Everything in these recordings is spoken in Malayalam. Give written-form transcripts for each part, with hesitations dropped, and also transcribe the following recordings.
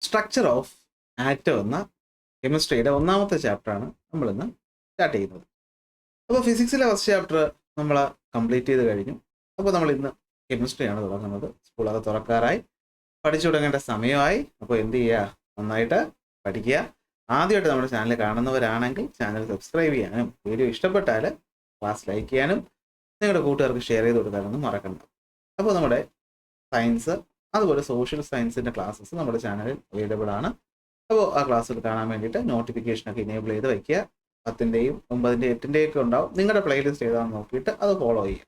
സ്ട്രക്ചർ ഓഫ് ആറ്റം എന്ന കെമിസ്ട്രിയുടെ ഒന്നാമത്തെ ചാപ്റ്ററാണ് നമ്മളിന്ന് സ്റ്റാർട്ട് ചെയ്യുന്നത്. അപ്പോൾ ഫിസിക്സിലെ ഫസ്റ്റ് ചാപ്റ്റർ നമ്മൾ കംപ്ലീറ്റ് ചെയ്ത് കഴിഞ്ഞു. അപ്പോൾ നമ്മൾ ഇന്ന് കെമിസ്ട്രിയാണ് തുടങ്ങുന്നത്. സ്കൂളൊക്കെ തുറക്കാറായി, പഠിച്ചു തുടങ്ങേണ്ട സമയമായി. അപ്പോൾ എന്ത് ചെയ്യുക, നന്നായിട്ട് പഠിക്കുക. ആദ്യമായിട്ട് നമ്മുടെ ചാനൽ കാണുന്നവരാണെങ്കിൽ ചാനൽ സബ്സ്ക്രൈബ് ചെയ്യാനും വീഡിയോ ഇഷ്ടപ്പെട്ടാൽ ക്ലാസ് ലൈക്ക് ചെയ്യാനും നിങ്ങളുടെ കൂട്ടുകാർക്ക് ഷെയർ ചെയ്ത് കൊടുക്കാനൊന്നും മറക്കണ്ട. അപ്പോൾ നമ്മുടെ സയൻസ് അതുപോലെ സോഷ്യൽ സയൻസിൻ്റെ ക്ലാസ്സസ് നമ്മുടെ ചാനലിൽ അവൈലബിൾ ആണ്. അപ്പോൾ ആ ക്ലാസ്സിൽ കാണാൻ വേണ്ടിയിട്ട് നോട്ടിഫിക്കേഷനൊക്കെ ഇനേബിൾ ചെയ്ത് വയ്ക്കുക. 10ൻ്റെയും 9ൻ്റെയും 8ൻ്റെയും ഒക്കെ ഉണ്ടാവും. നിങ്ങളുടെ പ്ലേലിസ്റ്റ് ഏതാണെന്ന് നോക്കിയിട്ട് അത് ഫോളോ ചെയ്യുക.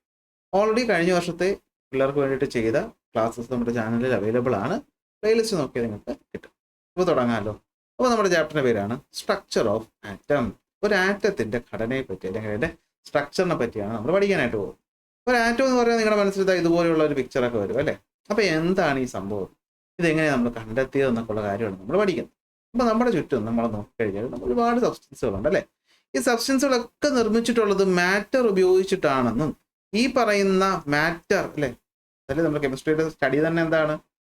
ഓൾറെഡി കഴിഞ്ഞ വർഷത്തെ പിള്ളേർക്ക് വേണ്ടിയിട്ട് ചെയ്ത ക്ലാസ്സസ് നമ്മുടെ ചാനലിൽ അവൈലബിൾ ആണ്. പ്ലേലിസ്റ്റ് നോക്കിയാൽ നിങ്ങൾക്ക് കിട്ടും. അപ്പോൾ തുടങ്ങാമല്ലോ. അപ്പോൾ നമ്മുടെ ചാപ്റ്ററിൻ്റെ പേരാണ് സ്ട്രക്ചർ ഓഫ് ആറ്റം. ഒരു ആറ്റത്തിൻ്റെ ഘടനയെ പറ്റി അല്ലെങ്കിൽ അതിൻ്റെ സ്ട്രക്ചറിനെ പറ്റിയാണ് നമ്മൾ പഠിക്കാനായിട്ട് പോകുന്നത്. ഒരു ആറ്റം എന്ന് പറഞ്ഞാൽ നിങ്ങളുടെ മനസ്സിൽ ഇതുപോലെയുള്ള ഒരു പിക്ചറൊക്കെ വരും അല്ലേ. അപ്പോൾ എന്താണ് ഈ സംഭവം, ഇതെങ്ങനെയാണ് നമ്മൾ കണ്ടെത്തിയതെന്നൊക്കെയുള്ള കാര്യമാണ് നമ്മൾ പഠിക്കുന്നത്. അപ്പോൾ നമ്മുടെ ചുറ്റും നമ്മൾ നോക്കിക്കഴിഞ്ഞാൽ നമ്മൾ ഒരുപാട് സബ്സ്റ്റൻസുകളുണ്ട് അല്ലേ. ഈ സബ്സ്റ്റൻസുകളൊക്കെ നിർമ്മിച്ചിട്ടുള്ളത് മാറ്റർ ഉപയോഗിച്ചിട്ടാണെന്നും ഈ പറയുന്ന മാറ്റർ അല്ലേ, അതല്ലേ നമ്മുടെ കെമിസ്ട്രിയുടെ സ്റ്റഡി തന്നെ എന്താണ്,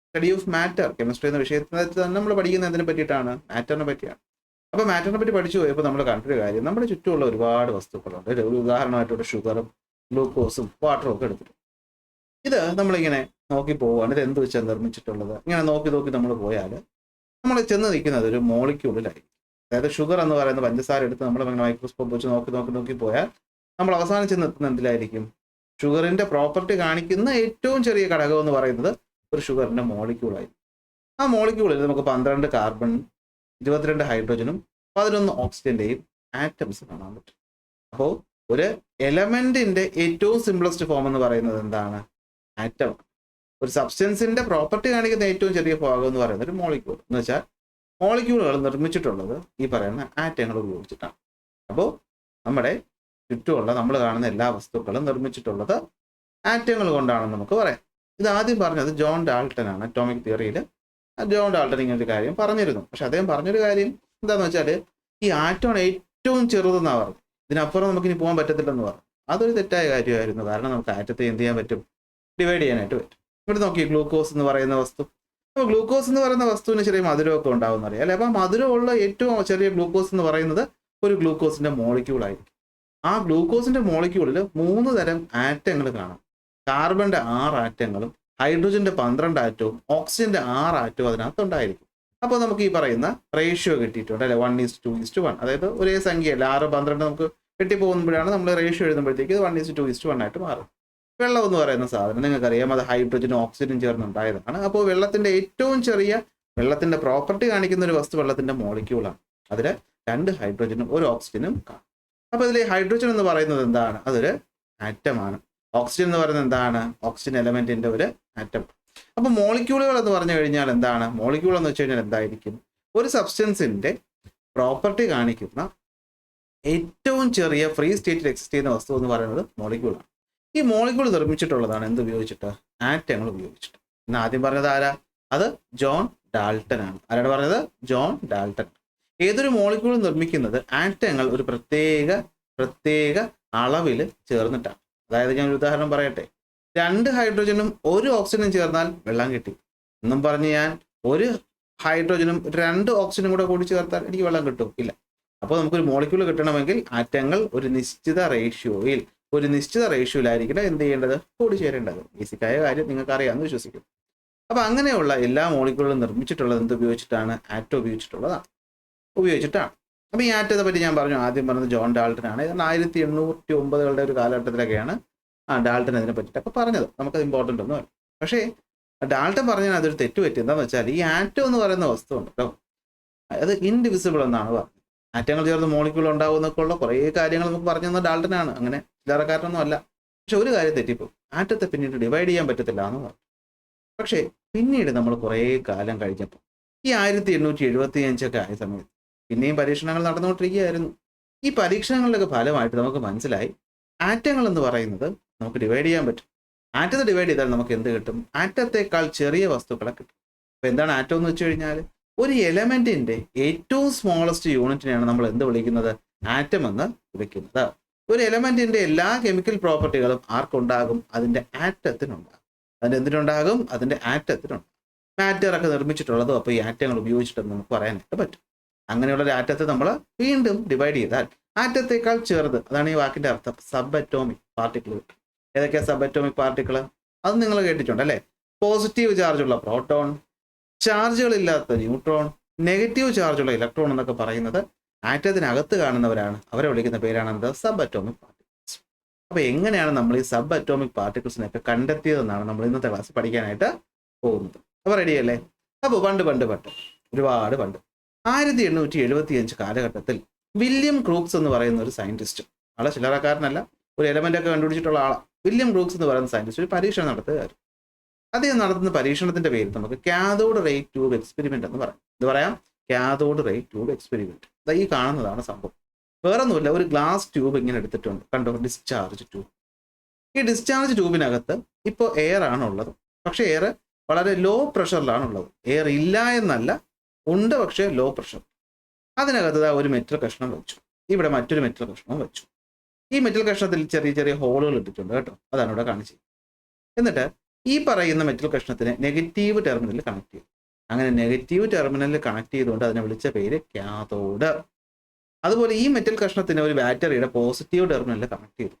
സ്റ്റഡി ഓഫ് മാറ്റർ. കെമിസ്ട്രി എന്ന വിഷയത്തിന് തന്നെ നമ്മൾ പഠിക്കുന്നത് എന്തിനെ പറ്റിയിട്ടാണ്, മാറ്ററിനെ പറ്റിയാണ്. അപ്പോൾ മാറ്ററിനെ പറ്റി പഠിച്ചു പോയപ്പോൾ നമ്മൾ കണ്ടൊരു കാര്യം, നമ്മുടെ ചുറ്റുമുള്ള ഒരുപാട് വസ്തുക്കളുണ്ട്. ഒരു ഉദാഹരണമായിട്ട് ഷുഗറും ഗ്ലൂക്കോസും വാട്ടറും ഒക്കെ എടുത്തിട്ട് ഇത് നമ്മളിങ്ങനെ നോക്കി പോവുകയാണ്. ഇത് എന്ത് വെച്ചാൽ നിർമ്മിച്ചിട്ടുള്ളത്. ഇങ്ങനെ നോക്കി നോക്കി നമ്മൾ പോയാൽ നമ്മൾ ചെന്ന് നിൽക്കുന്നത് ഒരു മോളിക്യൂളിലായിരിക്കും. അതായത് ഷുഗർ എന്ന് പറയുന്ന പഞ്ചസാര എടുത്ത് നമ്മൾ മൈക്രോസ്കോപ്പ് വെച്ച് നോക്കി നോക്കി നോക്കി പോയാൽ നമ്മൾ അവസാനം ചെന്ന് എത്തുന്ന എന്തിലായിരിക്കും, ഷുഗറിൻ്റെ പ്രോപ്പർട്ടി കാണിക്കുന്ന ഏറ്റവും ചെറിയ ഘടകം എന്ന് പറയുന്നത് ഒരു ഷുഗറിൻ്റെ മോളിക്യൂളായിരിക്കും. ആ മോളിക്യൂളിൽ നമുക്ക് 12 കാർബണും 22 ഹൈഡ്രജനും 11 ഓക്സിജൻ്റെയും ആറ്റംസ് കാണാൻ പറ്റും. അപ്പോൾ ഒരു എലമെന്റിന്റെ ഏറ്റവും സിംപ്ലസ്റ്റ് ഫോം എന്ന് പറയുന്നത് എന്താണ്, ആറ്റം. ഒരു സബ്സ്റ്റൻസിന്റെ പ്രോപ്പർട്ടി കാണിക്കുന്ന ഏറ്റവും ചെറിയ ഭാഗം എന്ന് പറയുന്നത് ഒരു മോളിക്യൂൾ. എന്ന് വെച്ചാൽ മോളിക്യൂളുകൾ നിർമ്മിച്ചിട്ടുള്ളത് ഈ പറയുന്ന ആറ്റങ്ങൾ ഉപയോഗിച്ചിട്ടാണ്. അപ്പോൾ നമ്മുടെ ചുറ്റുമുള്ള നമ്മൾ കാണുന്ന എല്ലാ വസ്തുക്കളും നിർമ്മിച്ചിട്ടുള്ളത് ആറ്റങ്ങൾ കൊണ്ടാണെന്ന് നമുക്ക് പറയാം. ഇത് ആദ്യം പറഞ്ഞത് ജോൺ ഡാൾട്ടൺ ആണ്. അറ്റോമിക് തിയറിയിൽ ജോൺ ഡാൾട്ടൺ ഇങ്ങനൊരു കാര്യം പറഞ്ഞിരുന്നു. പക്ഷെ അദ്ദേഹം പറഞ്ഞൊരു കാര്യം എന്താണെന്ന് വെച്ചാൽ ഈ ആറ്റമാണ് ഏറ്റവും ചെറുതെന്നാണ് പറഞ്ഞത്. ഇതിനപ്പുറം നമുക്കിനി പോകാൻ പറ്റത്തില്ലെന്ന് പറഞ്ഞു. അതൊരു തെറ്റായ കാര്യമായിരുന്നു. കാരണം നമുക്ക് ആറ്റത്തെ എന്ത് ചെയ്യാൻ പറ്റും, ഡിവൈഡ് ചെയ്യാനായിട്ട് പറ്റും. ഇവിടെ നോക്കി, ഗ്ലൂക്കോസ് എന്ന് പറയുന്ന വസ്തു. അപ്പോൾ ഗ്ലൂക്കോസ് എന്ന് പറയുന്ന വസ്തുവിന് ചെറിയ മധുരമൊക്കെ ഉണ്ടാവും അറിയാം അല്ലെ. അപ്പം മധുരമുള്ള ഏറ്റവും ചെറിയ ഗ്ലൂക്കോസ് എന്ന് പറയുന്നത് ഒരു ഗ്ലൂക്കോസിന്റെ മോളിക്യൂൾ ആയിരിക്കും. ആ ഗ്ലൂക്കോസിന്റെ മോളിക്യൂളിൽ 3 തരം ആറ്റങ്ങൾ കാണാം. കാർബണിന്റെ 6 ആറ്റങ്ങളും ഹൈഡ്രജന്റെ 12 ആറ്റവും ഓക്സിജന്റെ 6 ആറ്റവും അതിനകത്ത് ഉണ്ടായിരിക്കും. അപ്പോൾ നമുക്ക് ഈ പറയുന്ന റേഷ്യോ കിട്ടിയിട്ടുണ്ട് അല്ലെ, 1:2:1. അതായത് ഒരേ സംഖ്യയല്ല, 6, 12 നമുക്ക് വെട്ടിപ്പോകുമ്പോഴാണ് നമ്മൾ റേഷ്യോ എഴുതുമ്പോഴത്തേക്ക് 1:2:1 ആയിട്ട് മാറും. വെള്ളം എന്ന് പറയുന്ന സാധനം നിങ്ങൾക്കറിയാം, അത് ഹൈഡ്രജനും ഓക്സിജനും ചേർന്നുണ്ടായതാണ്. അപ്പോൾ വെള്ളത്തിന്റെ ഏറ്റവും ചെറിയ വെള്ളത്തിന്റെ പ്രോപ്പർട്ടി കാണിക്കുന്ന ഒരു വസ്തു വെള്ളത്തിന്റെ മോളിക്യൂളാണ്. അതിൽ 2 ഹൈഡ്രജനും 1 ഓക്സിജനും കാണും. അപ്പോൾ ഇതിൽ ഹൈഡ്രജൻ എന്ന് പറയുന്നത് എന്താണ്, അതൊരു ആറ്റമാണ്. ഓക്സിജൻ എന്ന് പറയുന്നത് എന്താണ്, ഓക്സിജൻ എലമെന്റിന്റെ ഒരു ആറ്റം. അപ്പോൾ മോളിക്യൂളുകൾ എന്ന് പറഞ്ഞു കഴിഞ്ഞാൽ എന്താണ്, മോളിക്യൂൾ എന്ന് വെച്ച് കഴിഞ്ഞാൽ എന്തായിരിക്കും, ഒരു സബ്സ്റ്റൻസിന്റെ പ്രോപ്പർട്ടി കാണിക്കുന്ന ഏറ്റവും ചെറിയ ഫ്രീ സ്റ്റേറ്റിൽ എക്സിസ്റ്റ് ചെയ്യുന്ന വസ്തു എന്ന് പറയുന്നത് മോളിക്യൂളാണ്. ഈ മോളിക്യൂൾ നിർമ്മിച്ചിട്ടുള്ളതാണ് എന്ത് ഉപയോഗിച്ചിട്ട്, ആറ്റങ്ങൾ ഉപയോഗിച്ചിട്ട്. ഇന്ന് ആദ്യം പറഞ്ഞത് ആരാ, അത് ജോൺ ഡാൾട്ടൺ ആണ്. ആരാണ് പറഞ്ഞത്, ജോൺ ഡാൾട്ടൺ. ഏതൊരു മോളിക്യൂൾ നിർമ്മിക്കുന്നത് ആറ്റങ്ങൾ ഒരു പ്രത്യേക അളവിൽ ചേർന്നിട്ടാണ്. അതായത് ഞാൻ ഒരു ഉദാഹരണം പറയട്ടെ, 2 ഹൈഡ്രജനും 1 ഓക്സിജനും ചേർന്നാൽ വെള്ളം കിട്ടി എന്നും പറഞ്ഞ് ഞാൻ 1 ഹൈഡ്രജനും 2 ഓക്സിജനും കൂടി ചേർത്താൽ എനിക്ക് വെള്ളം കിട്ടും, ഇല്ല. അപ്പോൾ നമുക്കൊരു മോളിക്യൂൾ കിട്ടണമെങ്കിൽ ആറ്റങ്ങൾ ഒരു നിശ്ചിത റേഷ്യോയിലായിരിക്കണം എന്ത് ചെയ്യേണ്ടത്, കൂടിച്ചേരേണ്ടത്. ബേസിക്കായ കാര്യം നിങ്ങൾക്ക് അറിയാമെന്ന് വിശ്വസിക്കും. അപ്പോൾ അങ്ങനെയുള്ള എല്ലാ മോളിക്യൂളുകളും നിർമ്മിച്ചിട്ടുള്ളത് എന്ത് ഉപയോഗിച്ചിട്ടാണ്, ആറ്റം ഉപയോഗിച്ചിട്ടാണ്. അപ്പോൾ ഈ ആറ്റത്തെ പറ്റി ഞാൻ പറഞ്ഞു, ആദ്യം പറഞ്ഞത് ജോൺ ഡാൾട്ടൺ ആണ്. 1809 ഒരു കാലഘട്ടത്തിലൊക്കെയാണ് ഡാൾട്ടൺ അതിനെ പറ്റിയിട്ടൊക്കെ പറഞ്ഞത്. നമുക്കത് ഇമ്പോർട്ടൻ്റ് ഒന്നും അല്ല. പക്ഷേ ഡാൾട്ടൺ പറഞ്ഞാൽ അതൊരു തെറ്റ് പറ്റി. എന്താണെന്ന് വെച്ചാൽ ഈ ആറ്റം എന്ന് പറയുന്ന വസ്തു ഉണ്ട് കേട്ടോ, അത് ഇൻഡിവിസിബിൾ എന്നാണ് പറഞ്ഞത്. ആറ്റങ്ങൾ ചേർന്ന് മോളിക്യൂൾ ഉണ്ടാവും എന്നൊക്കെ ഉള്ള കുറേ കാര്യങ്ങൾ നമുക്ക് പറഞ്ഞു തന്ന ഡാൾട്ടനാണ്. അങ്ങനെ ചില്ലറക്കാരനൊന്നും അല്ല. പക്ഷെ ഒരു കാര്യം തെറ്റിപ്പോയി, ആറ്റത്തെ പിന്നീട് ഡിവൈഡ് ചെയ്യാൻ പറ്റത്തില്ല എന്ന് പറഞ്ഞു. പക്ഷേ പിന്നീട് നമ്മൾ കുറേ കാലം കഴിഞ്ഞപ്പോൾ ഈ 1875 ആയ സമയത്ത് പിന്നെയും പരീക്ഷണങ്ങൾ നടന്നുകൊണ്ടിരിക്കുകയായിരുന്നു. ഈ പരീക്ഷണങ്ങളുടെയൊക്കെ ഫലമായിട്ട് നമുക്ക് മനസ്സിലായി ആറ്റങ്ങൾ എന്ന് പറയുന്നത് നമുക്ക് ഡിവൈഡ് ചെയ്യാൻ പറ്റും. ആറ്റത്തെ ഡിവൈഡ് ചെയ്താൽ നമുക്ക് എന്ത് കിട്ടും, ആറ്റത്തേക്കാൾ ചെറിയ വസ്തുക്കളെ കിട്ടും. അപ്പോൾ എന്താണ് ആറ്റം എന്ന് വെച്ച് കഴിഞ്ഞാൽ, ഒരു എലമെന്റിന്റെ ഏറ്റവും സ്മോളസ്റ്റ് യൂണിറ്റിനെയാണ് നമ്മൾ എന്ത് വിളിക്കുന്നത്, ആറ്റം എന്ന് വിളിക്കുന്നത്. ഒരു എലമെന്റിന്റെ എല്ലാ കെമിക്കൽ പ്രോപ്പർട്ടികളും ആർക്കുണ്ടാകും, അതിന്റെ ആറ്റത്തിനുണ്ടാകും. അതിന്റെ എന്തിനുണ്ടാകും, അതിന്റെ ആറ്റത്തിനുണ്ടാകും. മാറ്റർ ഒക്കെ നിർമ്മിച്ചിട്ടുള്ളതും അപ്പോൾ ഈ ആറ്റങ്ങൾ ഉപയോഗിച്ചിട്ടെന്ന് നമുക്ക് പറയാനായിട്ട് പറ്റും. അങ്ങനെയുള്ള ഒരു ആറ്റത്തെ നമ്മൾ വീണ്ടും ഡിവൈഡ് ചെയ്താൽ ആറ്റത്തേക്കാൾ ചെറുത്, അതാണ് ഈ വാക്കിന്റെ അർത്ഥം, സബ് അറ്റോമിക് പാർട്ടിക്കിൾ. ഏതൊക്കെയാ സബ് അറ്റോമിക് പാർട്ടിക്കിൾ? അത് നിങ്ങൾ കേട്ടിട്ടുണ്ട് അല്ലേ? പോസിറ്റീവ് ചാർജുള്ള പ്രോട്ടോൺ, ചാർജുകളില്ലാത്ത ന്യൂട്രോൺ, നെഗറ്റീവ് ചാർജുള്ള ഇലക്ട്രോൺ എന്നൊക്കെ പറയുന്നത് ആറ്റത്തിനകത്ത് കാണുന്നവരാണ്. അവരെ വിളിക്കുന്ന പേരാണ് എന്ത്? Sub atomic particles. അപ്പൊ എങ്ങനെയാണ് നമ്മൾ ഈ സബ് അറ്റോമിക് പാർട്ടിക്കിൾസിനെയൊക്കെ കണ്ടെത്തിയതെന്നാണ് നമ്മൾ ഇന്നത്തെ ക്ലാസ് പഠിക്കാനായിട്ട് പോകുന്നത്. അപ്പൊ റെഡിയല്ലേ? അപ്പോൾ പണ്ട് ഒരുപാട് പണ്ട് 1875 കാലഘട്ടത്തിൽ വില്യം ക്രൂക്സ് എന്ന് പറയുന്ന ഒരു സയന്റിസ്റ്റ്, ആളെ ചില്ലറക്കാരനല്ല, ഒരു എലമെന്റ് ഒക്കെ കണ്ടുപിടിച്ചിട്ടുള്ള ആളാണ്. വില്യം ക്രൂക്സ് എന്ന് പറയുന്ന സയന്റിസ്റ്റ് ഒരു പരീക്ഷണം നടത്തുകയായിരുന്നു. അദ്ദേഹം നടത്തുന്ന പരീക്ഷണത്തിന്റെ പേര് നമുക്ക് കാഥോഡ് റേ ട്യൂബ് എക്സ്പെരിമെന്റ് എന്ന് പറയാം. ഇത് പറയാം, കാഥോഡ് റേ ട്യൂബ് എക്സ്പെരിമെന്റ്. ഈ കാണുന്നതാണ് സംഭവം. വേറൊന്നുമില്ല, ഒരു ഗ്ലാസ് ട്യൂബ് ഇങ്ങനെ എടുത്തിട്ടുണ്ട്, കണ്ടോ? Discharge tube. ഈ ഡിസ്ചാർജ് ട്യൂബിനകത്ത് ഇപ്പോൾ എയർ ആണ് ഉള്ളത്. പക്ഷെ എയർ വളരെ ലോ പ്രഷറിലാണ് ഉള്ളത്. എയർ ഇല്ല എന്നല്ല, ഉണ്ട്, പക്ഷേ ലോ പ്രഷർ. അതിനകത്ത് ഒരു മെറ്റൽ കഷ്ണം വെച്ചു, ഇവിടെ മറ്റൊരു മെറ്റൽ കഷ്ണം വെച്ചു. ഈ മെറ്റൽ കഷ്ണത്തിൽ ചെറിയ ചെറിയ ഹോളുകൾ ഇട്ടിട്ടുണ്ട് കേട്ടോ, അതാണ് ഇവിടെ കാണിച്ചത്. എന്നിട്ട് ഈ പറയുന്ന മെറ്റൽ കഷ്ണത്തിന് നെഗറ്റീവ് ടെർമിനലിൽ കണക്ട് ചെയ്തു. അങ്ങനെ നെഗറ്റീവ് ടെർമിനലിൽ കണക്ട് ചെയ്തുകൊണ്ട് അതിനെ വിളിച്ച പേര് കാഥോഡ്. അതുപോലെ ഈ മെറ്റൽ കഷ്ണത്തിന് ഒരു ബാറ്ററിയുടെ പോസിറ്റീവ് ടെർമിനലിൽ കണക്ട് ചെയ്തു,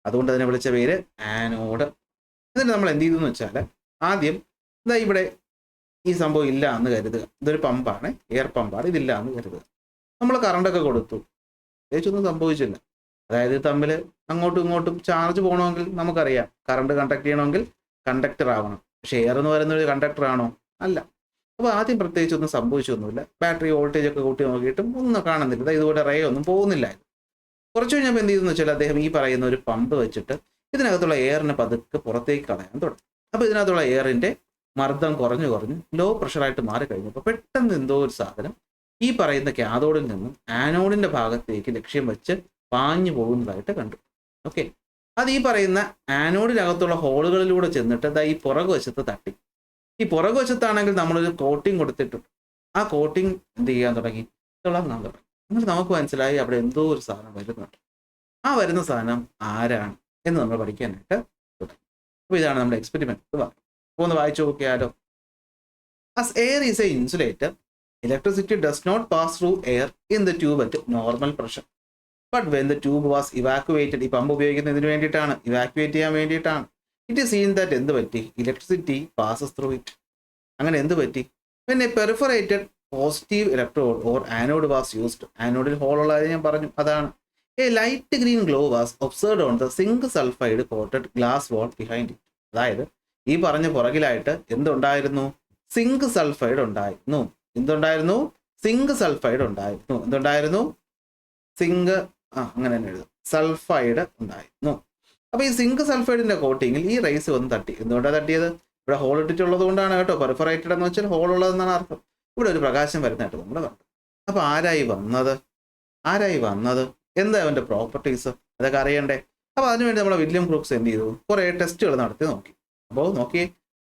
അതുകൊണ്ട് അതിനെ വിളിച്ച പേര് ആനോഡ്. എന്നിട്ട് നമ്മൾ എന്ത് ചെയ്തു എന്ന് വെച്ചാൽ, ആദ്യം ഇവിടെ ഈ സംഭവം ഇല്ല എന്ന് കരുതുക. ഇതൊരു പമ്പാണ്, എയർ പമ്പാണ്, ഇതില്ല എന്ന് കരുതുക. നമ്മൾ കറണ്ടൊക്കെ കൊടുത്തു, പ്രത്യേകിച്ചൊന്നും സംഭവിച്ചില്ല. അതായത് തമ്മിൽ അങ്ങോട്ടും ഇങ്ങോട്ടും ചാർജ് പോകണമെങ്കിൽ നമുക്കറിയാം, കറണ്ട് കണ്ടക്ട് ചെയ്യണമെങ്കിൽ കണ്ടക്ടർ ആവണം. പക്ഷെ എയർ എന്ന് പറയുന്ന ഒരു കണ്ടക്ടർ ആണോ? അല്ല. അപ്പോൾ ആദ്യം പ്രത്യേകിച്ചൊന്നും സംഭവിച്ചൊന്നുമില്ല. ബാറ്ററി വോൾട്ടേജ് ഒക്കെ കൂട്ടി നോക്കിയിട്ടും ഒന്നും കാണുന്നില്ല, ഇതുപോലെ റേ ഒന്നും പോകുന്നില്ലായിരുന്നു. കുറച്ച് കഴിഞ്ഞപ്പോൾ എന്ത് ചെയ്തെന്ന് വെച്ചാൽ, അദ്ദേഹം ഈ പറയുന്ന ഒരു പമ്പ് വെച്ചിട്ട് ഇതിനകത്തുള്ള എയറിനെ പതുക്കെ പുറത്തേക്ക് കളയാൻ തുടങ്ങി. അപ്പോൾ ഇതിനകത്തുള്ള എയറിന്റെ മർദ്ദം കുറഞ്ഞു ലോ പ്രഷറായിട്ട് മാറിക്കഴിഞ്ഞപ്പോൾ പെട്ടെന്ന് എന്തോ ഒരു സാധനം ഈ പറയുന്ന കാഥോഡിൽ നിന്നും ആനോഡിന്റെ ഭാഗത്തേക്ക് ലക്ഷ്യം വെച്ച് പാഞ്ഞു പോകുന്നതായിട്ട് കണ്ടു. ഓക്കെ, അത് ഈ പറയുന്ന ആനോഡിനകത്തുള്ള ഹോളുകളിലൂടെ ചെന്നിട്ട് ഈ പുറകു വശത്ത് തട്ടി. ഈ പുറകു വശത്താണെങ്കിൽ നമ്മളൊരു കോട്ടിങ് കൊടുത്തിട്ടുണ്ട്. ആ കോട്ടിങ് എന്ത് ചെയ്യാൻ തുടങ്ങി? തിളങ്ങാൻ തുടങ്ങി. എന്നിട്ട് നമുക്ക് മനസ്സിലായി അവിടെ എന്തോ ഒരു സാധനം വരുന്നുണ്ട്. ആ വരുന്ന സാധനം ആരാണ് എന്ന് നമ്മൾ പഠിക്കാനായിട്ട് തുടങ്ങി. അപ്പോൾ ഇതാണ് നമ്മുടെ എക്സ്പെരിമെന്റ്. ഒന്ന് വായിച്ചു നോക്കിയാലോ. As air is a insulator, electricity does not pass through air in the tube at normal pressure. But when the tube was evacuated, ഈ പമ്പ് ഉപയോഗിക്കുന്നതിന് വേണ്ടിയിട്ടാണ്, ഇവാക്യുവേറ്റ് ചെയ്യാൻ വേണ്ടിയിട്ടാണ്. It is seen that എന്ത് പറ്റി? Electricity passes through it. അങ്ങനെ എന്ത് പറ്റി? When a perforated positive electrode or anode was used, ആനോഡിൽ ഹോൾ ഉള്ളത് ഞാൻ പറഞ്ഞു, അതാണ്. A light green glow was observed on the zinc sulfide coated glass wall behind it. അതായത് ഈ പറഞ്ഞ പുറകിലായിട്ട് എന്തുണ്ടായിരുന്നു? സിങ്ക് സൾഫൈഡ് ഉണ്ടായിരുന്നു. എന്തുണ്ടായിരുന്നു? സിങ്ക് സൾഫൈഡ് ഉണ്ടായിരുന്നു. എന്തുണ്ടായിരുന്നു? സിങ്ക്, അങ്ങനെ തന്നെ എഴുതും, സൾഫൈഡ് ഉണ്ടായിരുന്നു. അപ്പൊ ഈ സിങ്ക് സൾഫൈഡിന്റെ കോട്ടിങ്ങിൽ ഈ റേസ് വന്ന് തട്ടി. എന്തുകൊണ്ടാണ് തട്ടിയത്? ഇവിടെ ഹോൾ ഇട്ടിട്ടുള്ളത് കൊണ്ടാണ് കേട്ടോ. പെർഫറേറ്റഡ് എന്ന് വെച്ചാൽ ഹോൾ ഉള്ളതെന്നാണ് അർത്ഥം. ഇവിടെ ഒരു പ്രകാശം വരുന്നതായിട്ട് നമ്മൾ കണ്ടു. അപ്പൊ ആരായി വന്നത്? എന്താ അവന്റെ പ്രോപ്പർട്ടീസ്? അതൊക്കെ അറിയണ്ടേ? അപ്പൊ അതിനുവേണ്ടി നമ്മളെ വില്യം ക്രൂക്സ് എന്ത് ചെയ്തു? കുറെ ടെസ്റ്റുകൾ നടത്തി നോക്കി. അപ്പോൾ നോക്കിയേ,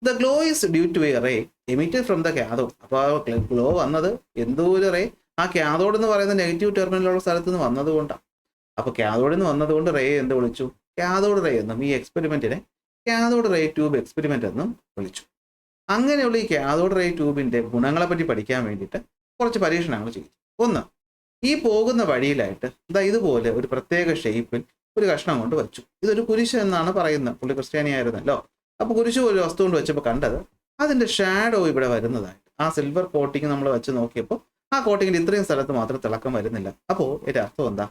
the glow is due to a ray emitted from the cathode. അപ്പോൾ ആ ഗ്ലോ വന്നത് എന്തോ ഒരു റേ ആ കാഥോഡ് എന്ന് പറയുന്ന നെഗറ്റീവ് ടെർമിനലുള്ള സ്ഥലത്ത് നിന്ന് വന്നത് കൊണ്ടാണ്. അപ്പോൾ കാഥോഡിൽ നിന്ന് വന്നതുകൊണ്ട് റേ എന്ത് വിളിച്ചു? കാഥോഡ് റേ എന്നും ഈ എക്സ്പെരിമെന്റിനെ കാഥോഡ് റേ ട്യൂബ് എക്സ്പെരിമെന്റ് എന്നും വിളിച്ചു. അങ്ങനെയുള്ള ഈ കാഥോഡ് റേ ട്യൂബിന്റെ ഗുണങ്ങളെ പറ്റി പഠിക്കാൻ വേണ്ടിയിട്ട് കുറച്ച് പരീക്ഷണങ്ങൾ ചെയ്തു. ഒന്ന്, ഈ പോകുന്ന വഴിയിലായിട്ട് ഇതുപോലെ ഒരു പ്രത്യേക ഷേപ്പിൽ ഒരു കഷ്ണം കൊണ്ട് വെച്ചു. ഇതൊരു കുരിശ് എന്നാണ് പറയുന്നത്. പുള്ളി ക്രിസ്ത്യാനിയായിരുന്നല്ലോ. അപ്പോൾ കുരിശ് ഒരു വസ്തു കൊണ്ട് വെച്ചപ്പോൾ കണ്ടത് അതിന്റെ ഷാഡോ ഇവിടെ വരുന്നതായിട്ട്. ആ സിൽവർ കോട്ടിങ് നമ്മൾ വെച്ച് നോക്കിയപ്പോൾ ആ കോട്ടിങ്ങിന്റെ ഇത്രയും സ്ഥലത്ത് മാത്രം തിളക്കം വരുന്നില്ല. അപ്പോൾ ഇതിന്റെ അർത്ഥം എന്താ?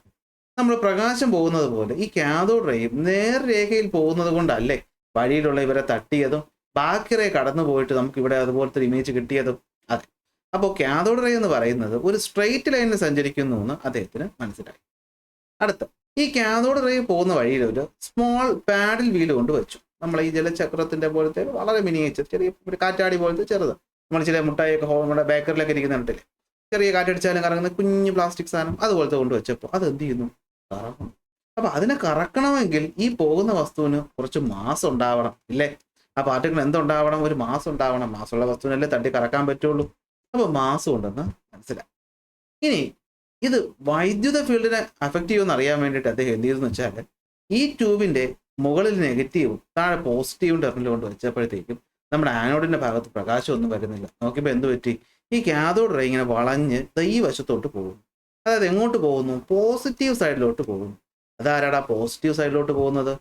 നമ്മൾ പ്രകാശം പോകുന്നത് പോലെ ഈ കാഥോഡ് റേയും നേർരേഖയിൽ പോകുന്നത് കൊണ്ടല്ലേ വഴിയിലുള്ള ഇവരെ തട്ടിയതും ബാക്കി റേ കടന്നു പോയിട്ട് നമുക്ക് ഇവിടെ അതുപോലത്തെ ഇമേജ് കിട്ടിയതും? അതെ. അപ്പോൾ കാഥോഡ് റേ എന്ന് പറയുന്നത് ഒരു സ്ട്രെയിറ്റ് ലൈനിൽ സഞ്ചരിക്കുന്നു എന്ന് അദ്ദേഹത്തിന് മനസ്സിലായി. അടുത്ത, ഈ കാഥോഡ് റേ പോകുന്ന വഴിയിൽ ഒരു സ്മോൾ പാഡിൽ വീല് കൊണ്ട് വെച്ചു. നമ്മൾ ഈ ജലചക്രത്തിന്റെ പോലത്തെ വളരെ മിനിയേച്ചർ, ചെറിയ ഒരു കാറ്റാടി പോലത്തെ ചെറുത്. നമ്മൾ ചില മുട്ടായൊക്കെ നമ്മുടെ ബേക്കറിലൊക്കെ ഇരിക്കുന്ന കണ്ടില്ലേ, ചെറിയ കാറ്റടിച്ചാലും കറങ്ങുന്ന കുഞ്ഞ് പ്ലാസ്റ്റിക് സാധനം, അതുപോലത്തെ കൊണ്ട് വെച്ചപ്പോൾ അത് എന്ത് ചെയ്യുന്നു? കറങ്ങും. അപ്പൊ അതിനെ കറക്കണമെങ്കിൽ ഈ പോകുന്ന വസ്തുവിന് കുറച്ച് മാസ് ഉണ്ടാവണം, ഇല്ലേ? ആ പാർട്ടിക്കിൾ എന്തുണ്ടാവണം? ഒരു മാസ് ഉണ്ടാവണം. മാസുള്ള വസ്തുവിനല്ലേ തട്ടി കറക്കാൻ പറ്റുള്ളൂ. അപ്പൊ മാസ് ഉണ്ടെന്ന് മനസ്സിലായി. ഇനി ഇത് വൈദ്യുത ഫീൽഡിനെ അഫക്റ്റ് ചെയ്യുമെന്ന് അറിയാൻ വേണ്ടിയിട്ട് അദ്ദേഹം എന്ത് ചെയ്തെന്ന് വെച്ചാൽ, ഈ ട്യൂബിന്റെ മുകളിൽ നെഗറ്റീവും താഴെ പോസിറ്റീവും ടെർമിനൽ കൊണ്ട് വെച്ചപ്പോഴത്തേക്കും നമ്മുടെ ആനോഡിന്റെ ഭാഗത്ത് പ്രകാശമൊന്നും വരുന്നില്ല. നോക്കിയപ്പോൾ എന്ത് പറ്റി? ഈ കാഥോഡ് റേ ഇങ്ങനെ വളഞ്ഞ് ഈ വശത്തോട്ട് പോകുന്നു. അതായത് എങ്ങോട്ട് പോകുന്നു? പോസിറ്റീവ് സൈഡിലോട്ട് പോകുന്നു. അതാരാടാ പോസിറ്റീവ് സൈഡിലോട്ട് പോകുന്നത്?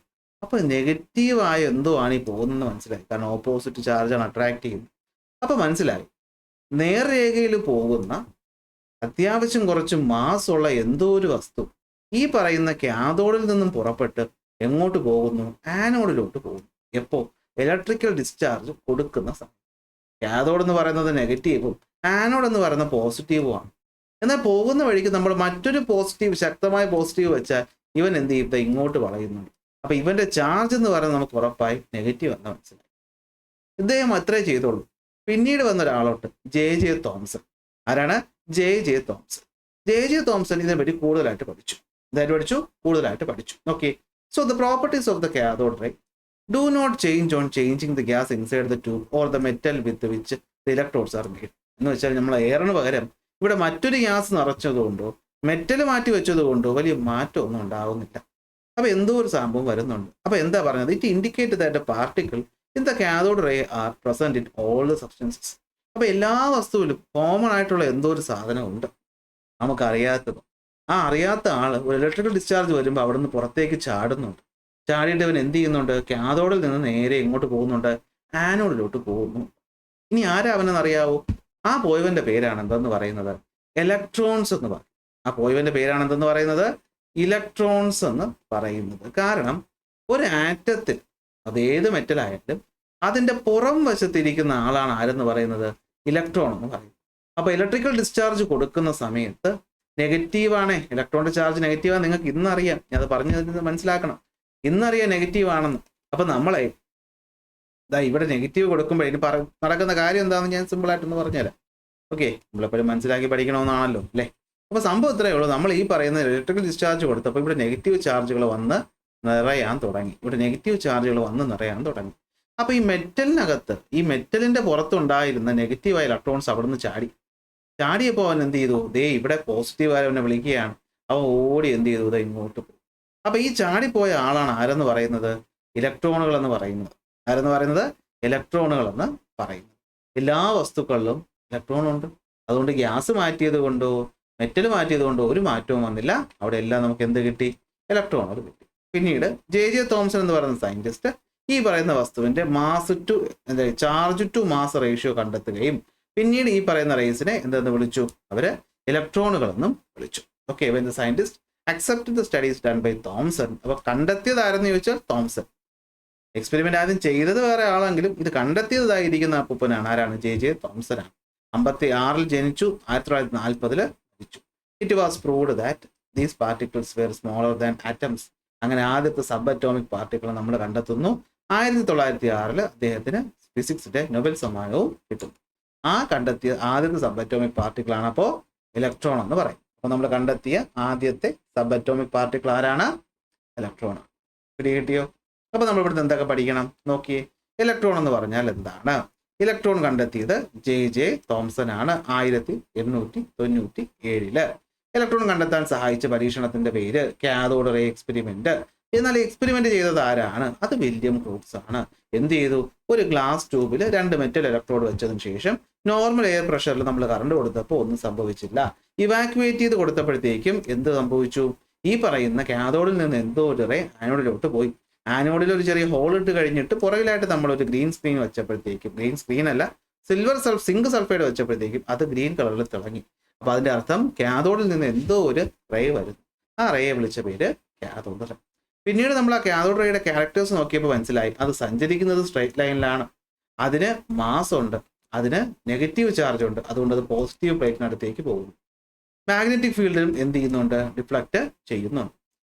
അപ്പൊ നെഗറ്റീവായ എന്തോ ആണ് ഈ പോകുന്നതെന്ന് മനസ്സിലായി. കാരണം ഓപ്പോസിറ്റ് ചാർജാണ് അട്രാക്ട് ചെയ്യുന്നത്. അപ്പൊ മനസ്സിലായി, നേർരേഖയിൽ പോകുന്ന അത്യാവശ്യം കുറച്ച് മാസ് ഉള്ള എന്തോ ഒരു വസ്തു ഈ പറയുന്ന കാഥോഡിൽ നിന്നും പുറപ്പെട്ട് എങ്ങോട്ട് പോകുന്നു? ആനോഡിലോട്ട് പോകുന്നു. എപ്പോ? ഇലക്ട്രിക്കൽ ഡിസ്ചാർജ് കൊടുക്കുന്ന സമയം. കാഥോഡ് എന്ന് പറയുന്നത് നെഗറ്റീവും ആനോഡ് എന്ന് പറയുന്ന പോസിറ്റീവുമാണ്. എന്നാൽ പോകുന്ന വഴിക്ക് നമ്മൾ മറ്റൊരു പോസിറ്റീവ്, ശക്തമായ പോസിറ്റീവ് വെച്ചാൽ ഇവൻ എന്ത് ചെയ്യും? ഇങ്ങോട്ട് വളയുന്നുണ്ട്. അപ്പൊ ഇവന്റെ ചാർജ് എന്ന് പറയുന്നത് നമുക്ക് ഉറപ്പായി നെഗറ്റീവ് എന്ന് മനസ്സിലായി. ഇദ്ദേഹം അത്രേ ചെയ്തോളൂ. പിന്നീട് വന്ന ഒരാളോട്ട് ജെ തോംസൺ. ആരാണ്? J Thomson. ജെ തോംസൺ ഇതിനെപ്പറ്റി കൂടുതലായിട്ട് പഠിച്ചു. കൂടുതലായിട്ട് പഠിച്ചു. Okay, so the properties of the cathode ray do not change on changing the gas inside the tube or the metal with which the electrodes are made. എന്ന് വെച്ചാൽ നമ്മൾ എയറിന് പകരം ഇവിടെ മറ്റൊരു ഗ്യാസ് നിറച്ചതുകൊണ്ടോ മെറ്റൽ മാറ്റി വെച്ചതുകൊണ്ടോ വലിയ മാറ്റമൊന്നും ഉണ്ടാവുന്നില്ല. അപ്പൊ എന്തോ ഒരു സംഭവം വരുന്നുണ്ട്. അപ്പൊ എന്താ പറഞ്ഞത്? It indicate that particle in the cathode ray are present in all the substances. അപ്പൊ എല്ലാ വസ്തുവിലും കോമൺ ആയിട്ടുള്ള എന്തോ ഒരു സാധനമുണ്ട്, നമുക്കറിയാത്തത്. ആ അറിയാത്ത ആള് ഒരു ഇലക്ട്രിക്കൽ ഡിസ്ചാർജ് വരുമ്പോൾ അവിടെ നിന്ന് പുറത്തേക്ക് ചാടുന്നുണ്ട്. ചാടിയിട്ട് അവൻ എന്ത് ചെയ്യുന്നുണ്ട്? കാഥോഡിൽ നിന്ന് നേരെ എങ്ങോട്ട് പോകുന്നുണ്ട്? ആനോഡിലോട്ട് പോകുന്നു. ഇനി ആരാ അവനെന്ന് അറിയാവോ? ആ പോയവന്റെ പേരാണ് എന്തെന്ന് പറയുന്നത്? ഇലക്ട്രോൺസ് എന്ന് പറയും. ആ പോയവന്റെ പേരാണ് എന്തെന്ന് പറയുന്നത്? ഇലക്ട്രോൺസ് എന്ന് പറയുന്നത്. കാരണം ഒരു ആറ്റത്തിൽ, അതേത് മെറ്റലായാലും അതിന്റെ പുറം വശത്തിരിക്കുന്ന ആളാണ് ആരെന്ന് പറയുന്നത്? ഇലക്ട്രോൺ എന്ന് പറയും. അപ്പൊ ഇലക്ട്രിക്കൽ ഡിസ്ചാർജ് കൊടുക്കുന്ന സമയത്ത് നെഗറ്റീവാണ്. ഇലക്ട്രോണിന്റെ ചാർജ് നെഗറ്റീവാണ്. നിങ്ങൾക്ക് ഇന്നറിയാം, ഞാൻ അത് പറഞ്ഞു മനസ്സിലാക്കണം. ഇന്നറിയാം നെഗറ്റീവ് ആണെന്ന്. അപ്പൊ നമ്മളെ ഇവിടെ നെഗറ്റീവ് കൊടുക്കുമ്പോൾ ഇനി നടക്കുന്ന കാര്യം എന്താണെന്ന് ഞാൻ സിമ്പിൾ ആയിട്ടൊന്ന് പറഞ്ഞുതരാം. ഓക്കെ, നമ്മളെപ്പോഴും മനസ്സിലാക്കി പഠിക്കണമെന്നാണല്ലോ അല്ലേ? അപ്പൊ സംഭവം ഇത്രയേ ഉള്ളൂ. നമ്മൾ ഈ പറയുന്ന ഇലക്ട്രിക്കൽ ഡിസ്ചാർജ് കൊടുത്തപ്പോൾ ഇവിടെ നെഗറ്റീവ് ചാർജുകൾ വന്ന് നിറയാൻ തുടങ്ങി. അപ്പൊ ഈ മെറ്റലിനകത്ത്, ഈ മെറ്റലിന്റെ പുറത്തുണ്ടായിരുന്ന നെഗറ്റീവായ ഇലക്ട്രോൺസ് അവിടുന്ന് ചാടിയപ്പോൾ അവൻ എന്ത് ചെയ്തു? ഇവിടെ പോസിറ്റീവായ അവനെ വിളിക്കുകയാണ്. അവൻ ഓടി എന്ത് ചെയ്തു? ഇങ്ങോട്ട് പോയി. അപ്പൊ ഈ ചാടിപ്പോയ ആളാണ് ആരെന്ന് പറയുന്നത്? ഇലക്ട്രോണുകൾ എന്ന് പറയുന്നത്. ഇലക്ട്രോണുകൾ എന്ന് പറയുന്നത്. എല്ലാ വസ്തുക്കളിലും ഇലക്ട്രോൺ ഉണ്ട്. അതുകൊണ്ട് ഗ്യാസ് മാറ്റിയത് കൊണ്ടോ മെറ്റൽ മാറ്റിയത് കൊണ്ടോ ഒരു മാറ്റവും വന്നില്ല. അവിടെ എല്ലാം നമുക്ക് എന്ത് കിട്ടി? ഇലക്ട്രോണുകൾ കിട്ടി. പിന്നീട് ജെ തോംസൺ എന്ന് പറയുന്ന സയന്റിസ്റ്റ് ഈ പറയുന്ന വസ്തുവിന്റെ ചാർജ് ടു മാസ് റേഷ്യോ കണ്ടെത്തുകയും പിന്നീട് ഈ പറയുന്ന റേസിനെ എന്തെന്ന് വിളിച്ചു? അവര് ഇലക്ട്രോണുകൾ എന്നും വിളിച്ചു. Okay, when the scientist accepted the studies done by Thomson. അപ്പൊ കണ്ടെത്തിയത് ആരെന്ന് ചോദിച്ചാൽ തോംസൺ. എക്സ്പെരിമെന്റ് ആദ്യം ചെയ്തത് വേറെ ആളെങ്കിലും ഇത് കണ്ടെത്തിയതായിരിക്കുന്ന അപ്പൂപ്പനാണ്. ആരാണ്? ജെ തോംസൺ ആണ്. 56 ജനിച്ചു, 1940 മരിച്ചു. It was proved that these particles were smaller than atoms. അങ്ങനെ ആദ്യത്തെ സബ് അറ്റോമിക് പാർട്ടിക്കിൾ നമ്മൾ കണ്ടെത്തുന്നു. 1906 അദ്ദേഹത്തിന് ഫിസിക്സിന്റെ നൊബേൽ സമ്മാനവും കിട്ടുന്നു. ആ കണ്ടെത്തിയ ആദ്യത്തെ സബ് അറ്റോമിക് പാർട്ടിക്കിൾ ആണ് അപ്പോൾ ഇലക്ട്രോൺ എന്ന് പറയും. അപ്പൊ നമ്മൾ കണ്ടെത്തിയ ആദ്യത്തെ സബ് അറ്റോമിക് പാർട്ടിക്കിൾ ആരാണ്? ഇലക്ട്രോൺ ആണ്. കിട്ടിയോ? അപ്പൊ നമ്മൾ ഇവിടുന്ന് എന്തൊക്കെ പഠിക്കണം നോക്കിയേ. ഇലക്ട്രോൺ എന്ന് പറഞ്ഞാൽ എന്താണ്? ഇലക്ട്രോൺ കണ്ടെത്തിയത് ജെ തോംസൺ ആണ് 1897. ഇലക്ട്രോൺ കണ്ടെത്താൻ സഹായിച്ച പരീക്ഷണത്തിന്റെ പേര് കാഥോഡ് റേ എക്സ്പെരിമെന്റ്. എന്നാൽ എക്സ്പെരിമെന്റ് ചെയ്തത് ആരാണ്? അത് വില്യം ക്രൂക്സ് ആണ്. എന്ത് ചെയ്തു? ഒരു ഗ്ലാസ് ട്യൂബിൽ 2 മെറ്റൽ ഇലക്ട്രോഡ് വെച്ചതിന് ശേഷം നോർമൽ എയർ പ്രഷറിൽ നമ്മൾ കറണ്ട് കൊടുത്തപ്പോൾ ഒന്നും സംഭവിച്ചില്ല. ഇവാക്യുവേറ്റ് ചെയ്ത് കൊടുത്തപ്പോഴത്തേക്കും എന്ത് സംഭവിച്ചു? ഈ പറയുന്ന കാഥോഡിൽ നിന്ന് എന്തോ ഒരു റേ ആനോഡിലോട്ട് പോയി. ആനോഡിൽ ഒരു ചെറിയ ഹോൾ ഇട്ട് കഴിഞ്ഞിട്ട് പുറകിലായിട്ട് നമ്മൾ ഒരു ഗ്രീൻ സ്ക്രീൻ വെച്ചപ്പോഴത്തേക്കും, ഗ്രീൻ സ്ക്രീൻ അല്ല, സിങ്ക് സൾഫൈഡ് വെച്ചപ്പോഴത്തേക്കും അത് ഗ്രീൻ കളറിൽ തിളങ്ങി. അപ്പൊ അതിന്റെ അർത്ഥം കാഥോഡിൽ നിന്ന് എന്തോ ഒരു റേ വരുന്നു. ആ റേയെ വിളിച്ച പേര് കാഥോഡ് റേ. പിന്നീട് നമ്മൾ ആ കാഥോഡ് റേയുടെ ക്യാരക്ടേഴ്സ് നോക്കിയപ്പോൾ മനസ്സിലായി അത് സഞ്ചരിക്കുന്നത് സ്ട്രൈറ്റ് ലൈനിലാണ്. അതിന് മാസ് ഉണ്ട്, അതിന് നെഗറ്റീവ് ചാർജ് ഉണ്ട്. അതുകൊണ്ട് അത് പോസിറ്റീവ് പ്ലേറ്റിനടുത്തേക്ക് പോകുന്നു. മാഗ്നറ്റിക് ഫീൽഡിലും എന്ത് ചെയ്യുന്നുണ്ട്? ഡിഫ്ലക്റ്റ് ചെയ്യുന്നുണ്ട്.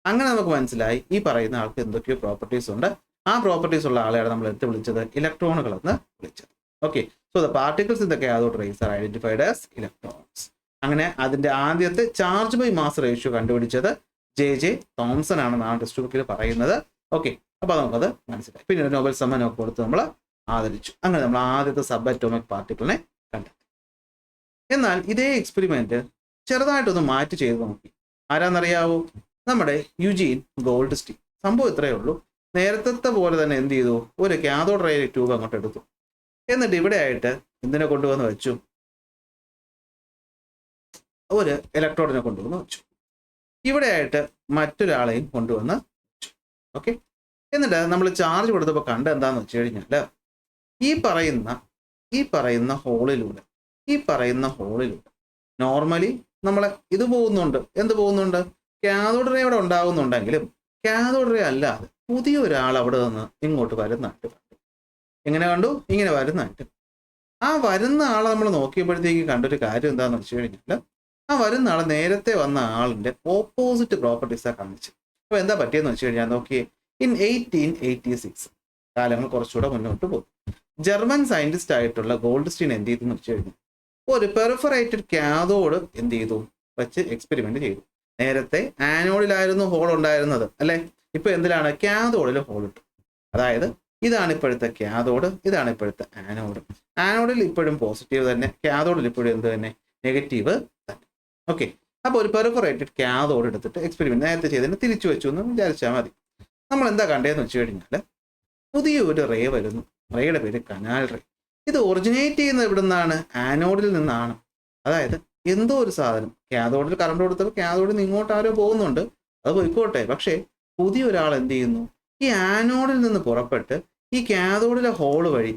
അങ്ങനെ നമുക്ക് മനസ്സിലായി ഈ പറയുന്ന ആൾക്ക് എന്തൊക്കെയോ പ്രോപ്പർട്ടീസ് ഉണ്ട്. ആ പ്രോപ്പർട്ടീസ് ഉള്ള ആളെയാണ് നമ്മൾ എടുത്ത് വിളിച്ചത് ഇലക്ട്രോണുകൾ എന്ന് വിളിച്ചത്. Okay, so the particles in the cathode rays R identified as electrons. അങ്ങനെ അതിന്റെ ആദ്യത്തെ ചാർജ് ബൈ മാസ് റേഷ്യോ കണ്ടുപിടിച്ചത് ജെ തോംസൺ ആണെന്നാണ് ടെക്സ്റ്റ് ബുക്കിൽ പറയുന്നത്. ഓക്കെ, അപ്പൊ നമുക്കത് മനസ്സിലായി. പിന്നെ നൊബേൽ സമ്മാനം കൊടുത്ത് നമ്മൾ ആദരിച്ചു. അങ്ങനെ നമ്മൾ ആദ്യത്തെ സബ് അറ്റോമിക് പാർട്ടിക്കിളിനെ കണ്ടെത്തി. എന്നാൽ ഇതേ എക്സ്പെരിമെന്റ് ചെറുതായിട്ടൊന്ന് മാറ്റി ചെയ്ത് നോക്കി. ആരാന്നറിയാവോ? നമ്മുടെ യുജീൻ ഗോൾഡ്സ്റ്റീൻ. സംഭവം ഇത്രയേ ഉള്ളൂ. നേരത്തെ പോലെ തന്നെ എന്ത് ചെയ്തു? ഒരു കാഥോഡ് റേ ട്യൂബ് അങ്ങോട്ട് എടുത്തു. എന്നിട്ട് ഇവിടെ ആയിട്ട് എന്തിനെ കൊണ്ടുവന്ന് വെച്ചു, ഒരു ഇലക്ട്രോണിനെ കൊണ്ടുവന്ന് വെച്ചു. ഇവിടെ ആയിട്ട് മറ്റൊരാളെയും കൊണ്ടുവന്ന് വെച്ചു. ഓക്കെ, എന്നിട്ട് നമ്മൾ ചാർജ് കൊടുത്തപ്പോൾ കണ്ട എന്താന്ന് വെച്ച് കഴിഞ്ഞാൽ ഈ പറയുന്ന ഹോളിലൂടെ നോർമലി നമ്മളെ ഇത് പോകുന്നുണ്ട്. എന്ത് പോകുന്നുണ്ട്? കാഥോഡ് റേ ഇവിടെ ഉണ്ടാകുന്നുണ്ടെങ്കിലും കാഥോഡ് റേ അല്ലാതെ പുതിയ ഒരാൾ അവിടെ നിന്ന് ഇങ്ങോട്ട് വരുന്നതായിട്ട് കണ്ടു. എങ്ങനെ കണ്ടു? ഇങ്ങനെ വരുന്നതായിട്ട്. ആ വരുന്ന ആളെ നമ്മൾ നോക്കിയപ്പോഴത്തേക്ക് കണ്ടൊരു കാര്യം എന്താന്ന് വെച്ച് കഴിഞ്ഞാൽ ആ വരുന്ന ആൾ നേരത്തെ വന്ന ആളിന്റെ ഓപ്പോസിറ്റ് പ്രോപ്പർട്ടീസാണ് കാണിച്ചത്. അപ്പൊ എന്താ പറ്റിയെന്ന് വെച്ച് കഴിഞ്ഞാൽ നോക്കിയേ, ഇൻ 1886 കാലങ്ങൾ കുറച്ചുകൂടെ മുന്നോട്ട് പോകും. ജർമ്മൻ സയന്റിസ്റ്റ് ആയിട്ടുള്ള ഗോൾഡ്സ്റ്റീൻ എന്ത് ചെയ്തെന്ന് വെച്ച് കഴിഞ്ഞാൽ ഒരു പെർഫറേറ്റഡ് കാഥോഡ് എന്ത് ചെയ്തു വെച്ച് എക്സ്പെരിമെന്റ് ചെയ്തു. നേരത്തെ ആനോഡിലായിരുന്നു ഹോൾ ഉണ്ടായിരുന്നത് അല്ലെ, ഇപ്പൊ എന്തിലാണ്? കാഥോഡിൽ ഹോൾ ഇട്ടു. അതായത് ഇതാണ് ഇപ്പോഴത്തെ കാഥോഡ്, ഇതാണ് ഇപ്പോഴത്തെ ആനോഡ്. ആനോഡിൽ ഇപ്പോഴും പോസിറ്റീവ് തന്നെ, കാഥോഡിൽ ഇപ്പോഴും എന്ത് തന്നെ? നെഗറ്റീവ് തന്നെ. ഓക്കെ, അപ്പൊ ഒരു പെർഫറേറ്റഡ് കാഥോഡ് എടുത്തിട്ട് എക്സ്പെരിമെന്റ് നേരത്തെ ചെയ്തതിന് തിരിച്ചു വെച്ചു എന്ന് വിചാരിച്ചാൽ മതി. നമ്മൾ എന്താ കണ്ടതെന്ന് വെച്ച് കഴിഞ്ഞാൽ പുതിയൊരു റേ വരുന്നു. റേയുടെ പേര് കനാൽ റേ. ഇത് ഒറിജിനേറ്റ് ചെയ്യുന്നത് എവിടെ നിന്നാണ്? ആനോഡിൽ നിന്നാണ്. അതായത് എന്തോ ഒരു സാധനം കാഥോഡിൽ കറണ്ട് കൊടുത്തപ്പോൾ കാഥോഡിൽ നിന്ന് ഇങ്ങോട്ട് ആരോ പോകുന്നുണ്ട്, അത് പോയിക്കോട്ടെ. പക്ഷേ പുതിയൊരാൾ എന്ത് ചെയ്യുന്നു? ഈ ആനോഡിൽ നിന്ന് പുറപ്പെട്ട് ഈ കാഥോഡിലെ ഹോള് വഴി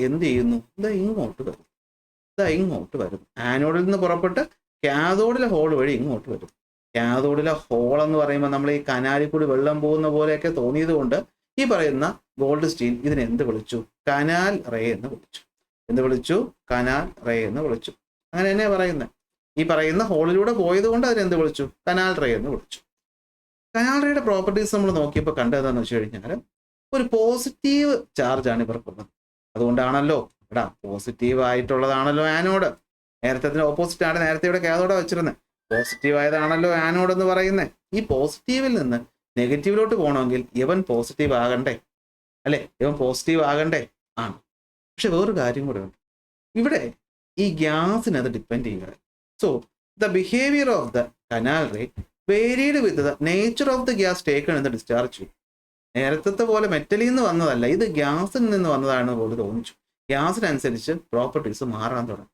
എന്ത് ചെയ്യുന്നു? ഇങ്ങോട്ട് വരും. ആനോഡിൽ നിന്ന് പുറപ്പെട്ട് കാഥോഡിലെ ഹോള് വഴി ഇങ്ങോട്ട് വരും. കാഥോഡിലെ ഹോൾ എന്ന് പറയുമ്പോൾ നമ്മൾ ഈ കനാലിൽ കൂടി വെള്ളം പോകുന്ന പോലെയൊക്കെ തോന്നിയത് കൊണ്ട് ഈ പറയുന്ന ഗോൾഡ്സ്റ്റീൻ ഇതിനെ എന്ത് വിളിച്ചു? കനാൽ റേ എന്ന് വിളിച്ചു. കനാൽ റേ എന്ന് വിളിച്ചു. അങ്ങനെ തന്നെ പറയുന്നത്. ഈ പറയുന്ന ഹോളിലൂടെ പോയത് കൊണ്ട് അതിനെന്ത് വിളിച്ചു? കനാൽ റേ എന്ന് വിളിച്ചു. കനാൽ റേയുടെ പ്രോപ്പർട്ടീസ് നമ്മൾ നോക്കിയപ്പോൾ കണ്ടതെന്ന് വെച്ച് കഴിഞ്ഞാൽ ഒരു പോസിറ്റീവ് ചാർജാണ് ഇവർക്കുള്ളത്. അതുകൊണ്ടാണല്ലോ പോസിറ്റീവ് ആയിട്ടുള്ളതാണല്ലോ ആനോഡ്. നേരത്തെ ഓപ്പോസിറ്റ് ആണ് നേരത്തെ ഇവിടെ കാഥോഡാ വെച്ചിരുന്നത്. പോസിറ്റീവ് ആയതാണല്ലോ ആനോഡ് എന്ന് പറയുന്നത്. ഈ പോസിറ്റീവിൽ നിന്ന് നെഗറ്റീവിലോട്ട് പോകണമെങ്കിൽ ഇവൻ പോസിറ്റീവ് ആകണ്ടേ അല്ലെ? ആണ്. പക്ഷെ വേറൊരു കാര്യം കൂടെ ഉണ്ട്. ഇവിടെ ഈ ഗ്യാസിന് അത് ഡിപ്പെൻഡ് ചെയ്യുക. So the behaviour of the canal ray varied with the nature of the gas taken എന്ന് ഡിസ്ചാർജ് ചെയ്യും. നേരത്തെ പോലെ മെറ്റലിൽ നിന്ന് വന്നതല്ല, ഇത് ഗ്യാസിൽ നിന്ന് വന്നതാണെന്ന് പോലെ തോന്നിച്ചു. ഗ്യാസിനനുസരിച്ച് പ്രോപ്പർട്ടീസ് മാറാൻ തുടങ്ങി.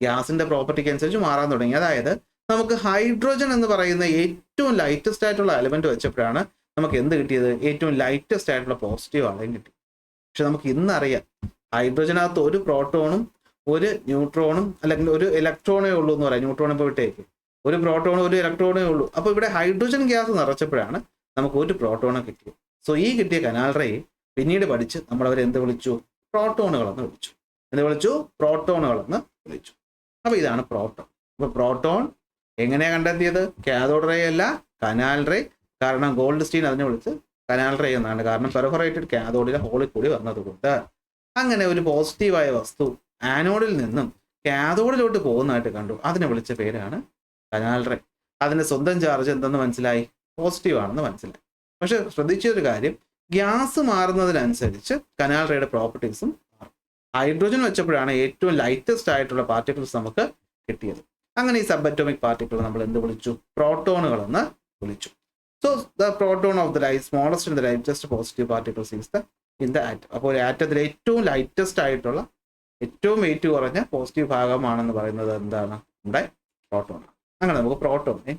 ഗ്യാസിന്റെ പ്രോപ്പർട്ടിക്ക് അനുസരിച്ച് മാറാൻ തുടങ്ങി. അതായത് നമുക്ക് ഹൈഡ്രോജൻ എന്ന് പറയുന്ന ഏറ്റവും ലൈറ്റസ്റ്റ് ആയിട്ടുള്ള എലമെന്റ് വെച്ചപ്പോഴാണ് നമുക്ക് എന്ത് കിട്ടിയത്? ഏറ്റവും ലൈറ്റസ്റ്റ് ആയിട്ടുള്ള പോസിറ്റീവ് ആളെയും കിട്ടി. പക്ഷെ നമുക്ക് ഇന്നറിയാം ഹൈഡ്രോജനകത്ത് ഒരു പ്രോട്ടോണും ഒരു ന്യൂട്രോണും അല്ലെങ്കിൽ ഒരു ഇലക്ട്രോണേ ഉള്ളൂ എന്ന് പറയാം. ന്യൂട്രോൺ ഇപ്പോൾ വിട്ടേക്ക്, ഒരു പ്രോട്ടോണും ഒരു ഇലക്ട്രോണേ ഉള്ളൂ. അപ്പോൾ ഇവിടെ ഹൈഡ്രോജൻ ഗ്യാസ് നിറച്ചപ്പോഴാണ് നമുക്ക് ഒരു പ്രോട്ടോണെ കിട്ടിയത്. സോ ഈ കിട്ടിയ കനാൽ റേ പിന്നീട് പഠിച്ച് നമ്മളവരെ എന്ത് വിളിച്ചു? പ്രോട്ടോണുകളെന്ന് വിളിച്ചു. അപ്പൊ ഇതാണ് പ്രോട്ടോൺ. അപ്പൊ പ്രോട്ടോൺ എങ്ങനെയാ കണ്ടെത്തിയത്? കാഥോഡ് റേ അല്ല, കനാൽ റേ. കാരണം ഗോൾഡ്സ്റ്റീൻ അതിനെ വിളിച്ച് കനാൽ റേ എന്നാണ്. കാരണം പെർഫറേറ്റഡ് കാഥോഡിലെ ഹോളിൽ കൂടി വന്നതുകൊണ്ട്. അങ്ങനെ ഒരു പോസിറ്റീവായ വസ്തു ആനോഡിൽ നിന്നും കാഥോഡിലോട്ട് പോകുന്നതായിട്ട് കണ്ടു. അതിനെ വിളിച്ച പേരാണ് കനാൽ റേ. അതിന്റെ സ്വന്തം ചാർജ് എന്തെന്ന് മനസ്സിലായി? പോസിറ്റീവ് ആണെന്ന് മനസ്സിലായി. പക്ഷെ ശ്രദ്ധിച്ചൊരു കാര്യം, ഗ്യാസ് മാറുന്നതിനനുസരിച്ച് കനാൽ റേയുടെ പ്രോപ്പർട്ടീസും മാറും. ഹൈഡ്രോജൻ വെച്ചപ്പോഴാണ് ഏറ്റവും ലൈറ്റസ്റ്റ് ആയിട്ടുള്ള പാർട്ടിക്കിൾസ് നമുക്ക് കിട്ടിയത്. അങ്ങനെ ഈ സബ് അറ്റോമിക് പാർട്ടിക്കിൾ നമ്മൾ എന്ത് വിളിച്ചു? പ്രോട്ടോണുകൾ എന്ന് വിളിച്ചു. So the proton of the smallest and the lightest positive particles is in the atom. അപ്പോൾ ഒരു ആറ്റത്തിൽ ഏറ്റവും ലൈറ്റസ്റ്റ് ആയിട്ടുള്ള ഏറ്റവും വെയിറ്റ് കുറഞ്ഞ പോസിറ്റീവ് ഭാഗമാണെന്ന് പറയുന്നത് എന്താണ്? നമ്മുടെ പ്രോട്ടോൺ. അങ്ങനെ നമുക്ക് പ്രോട്ടോണിനെ.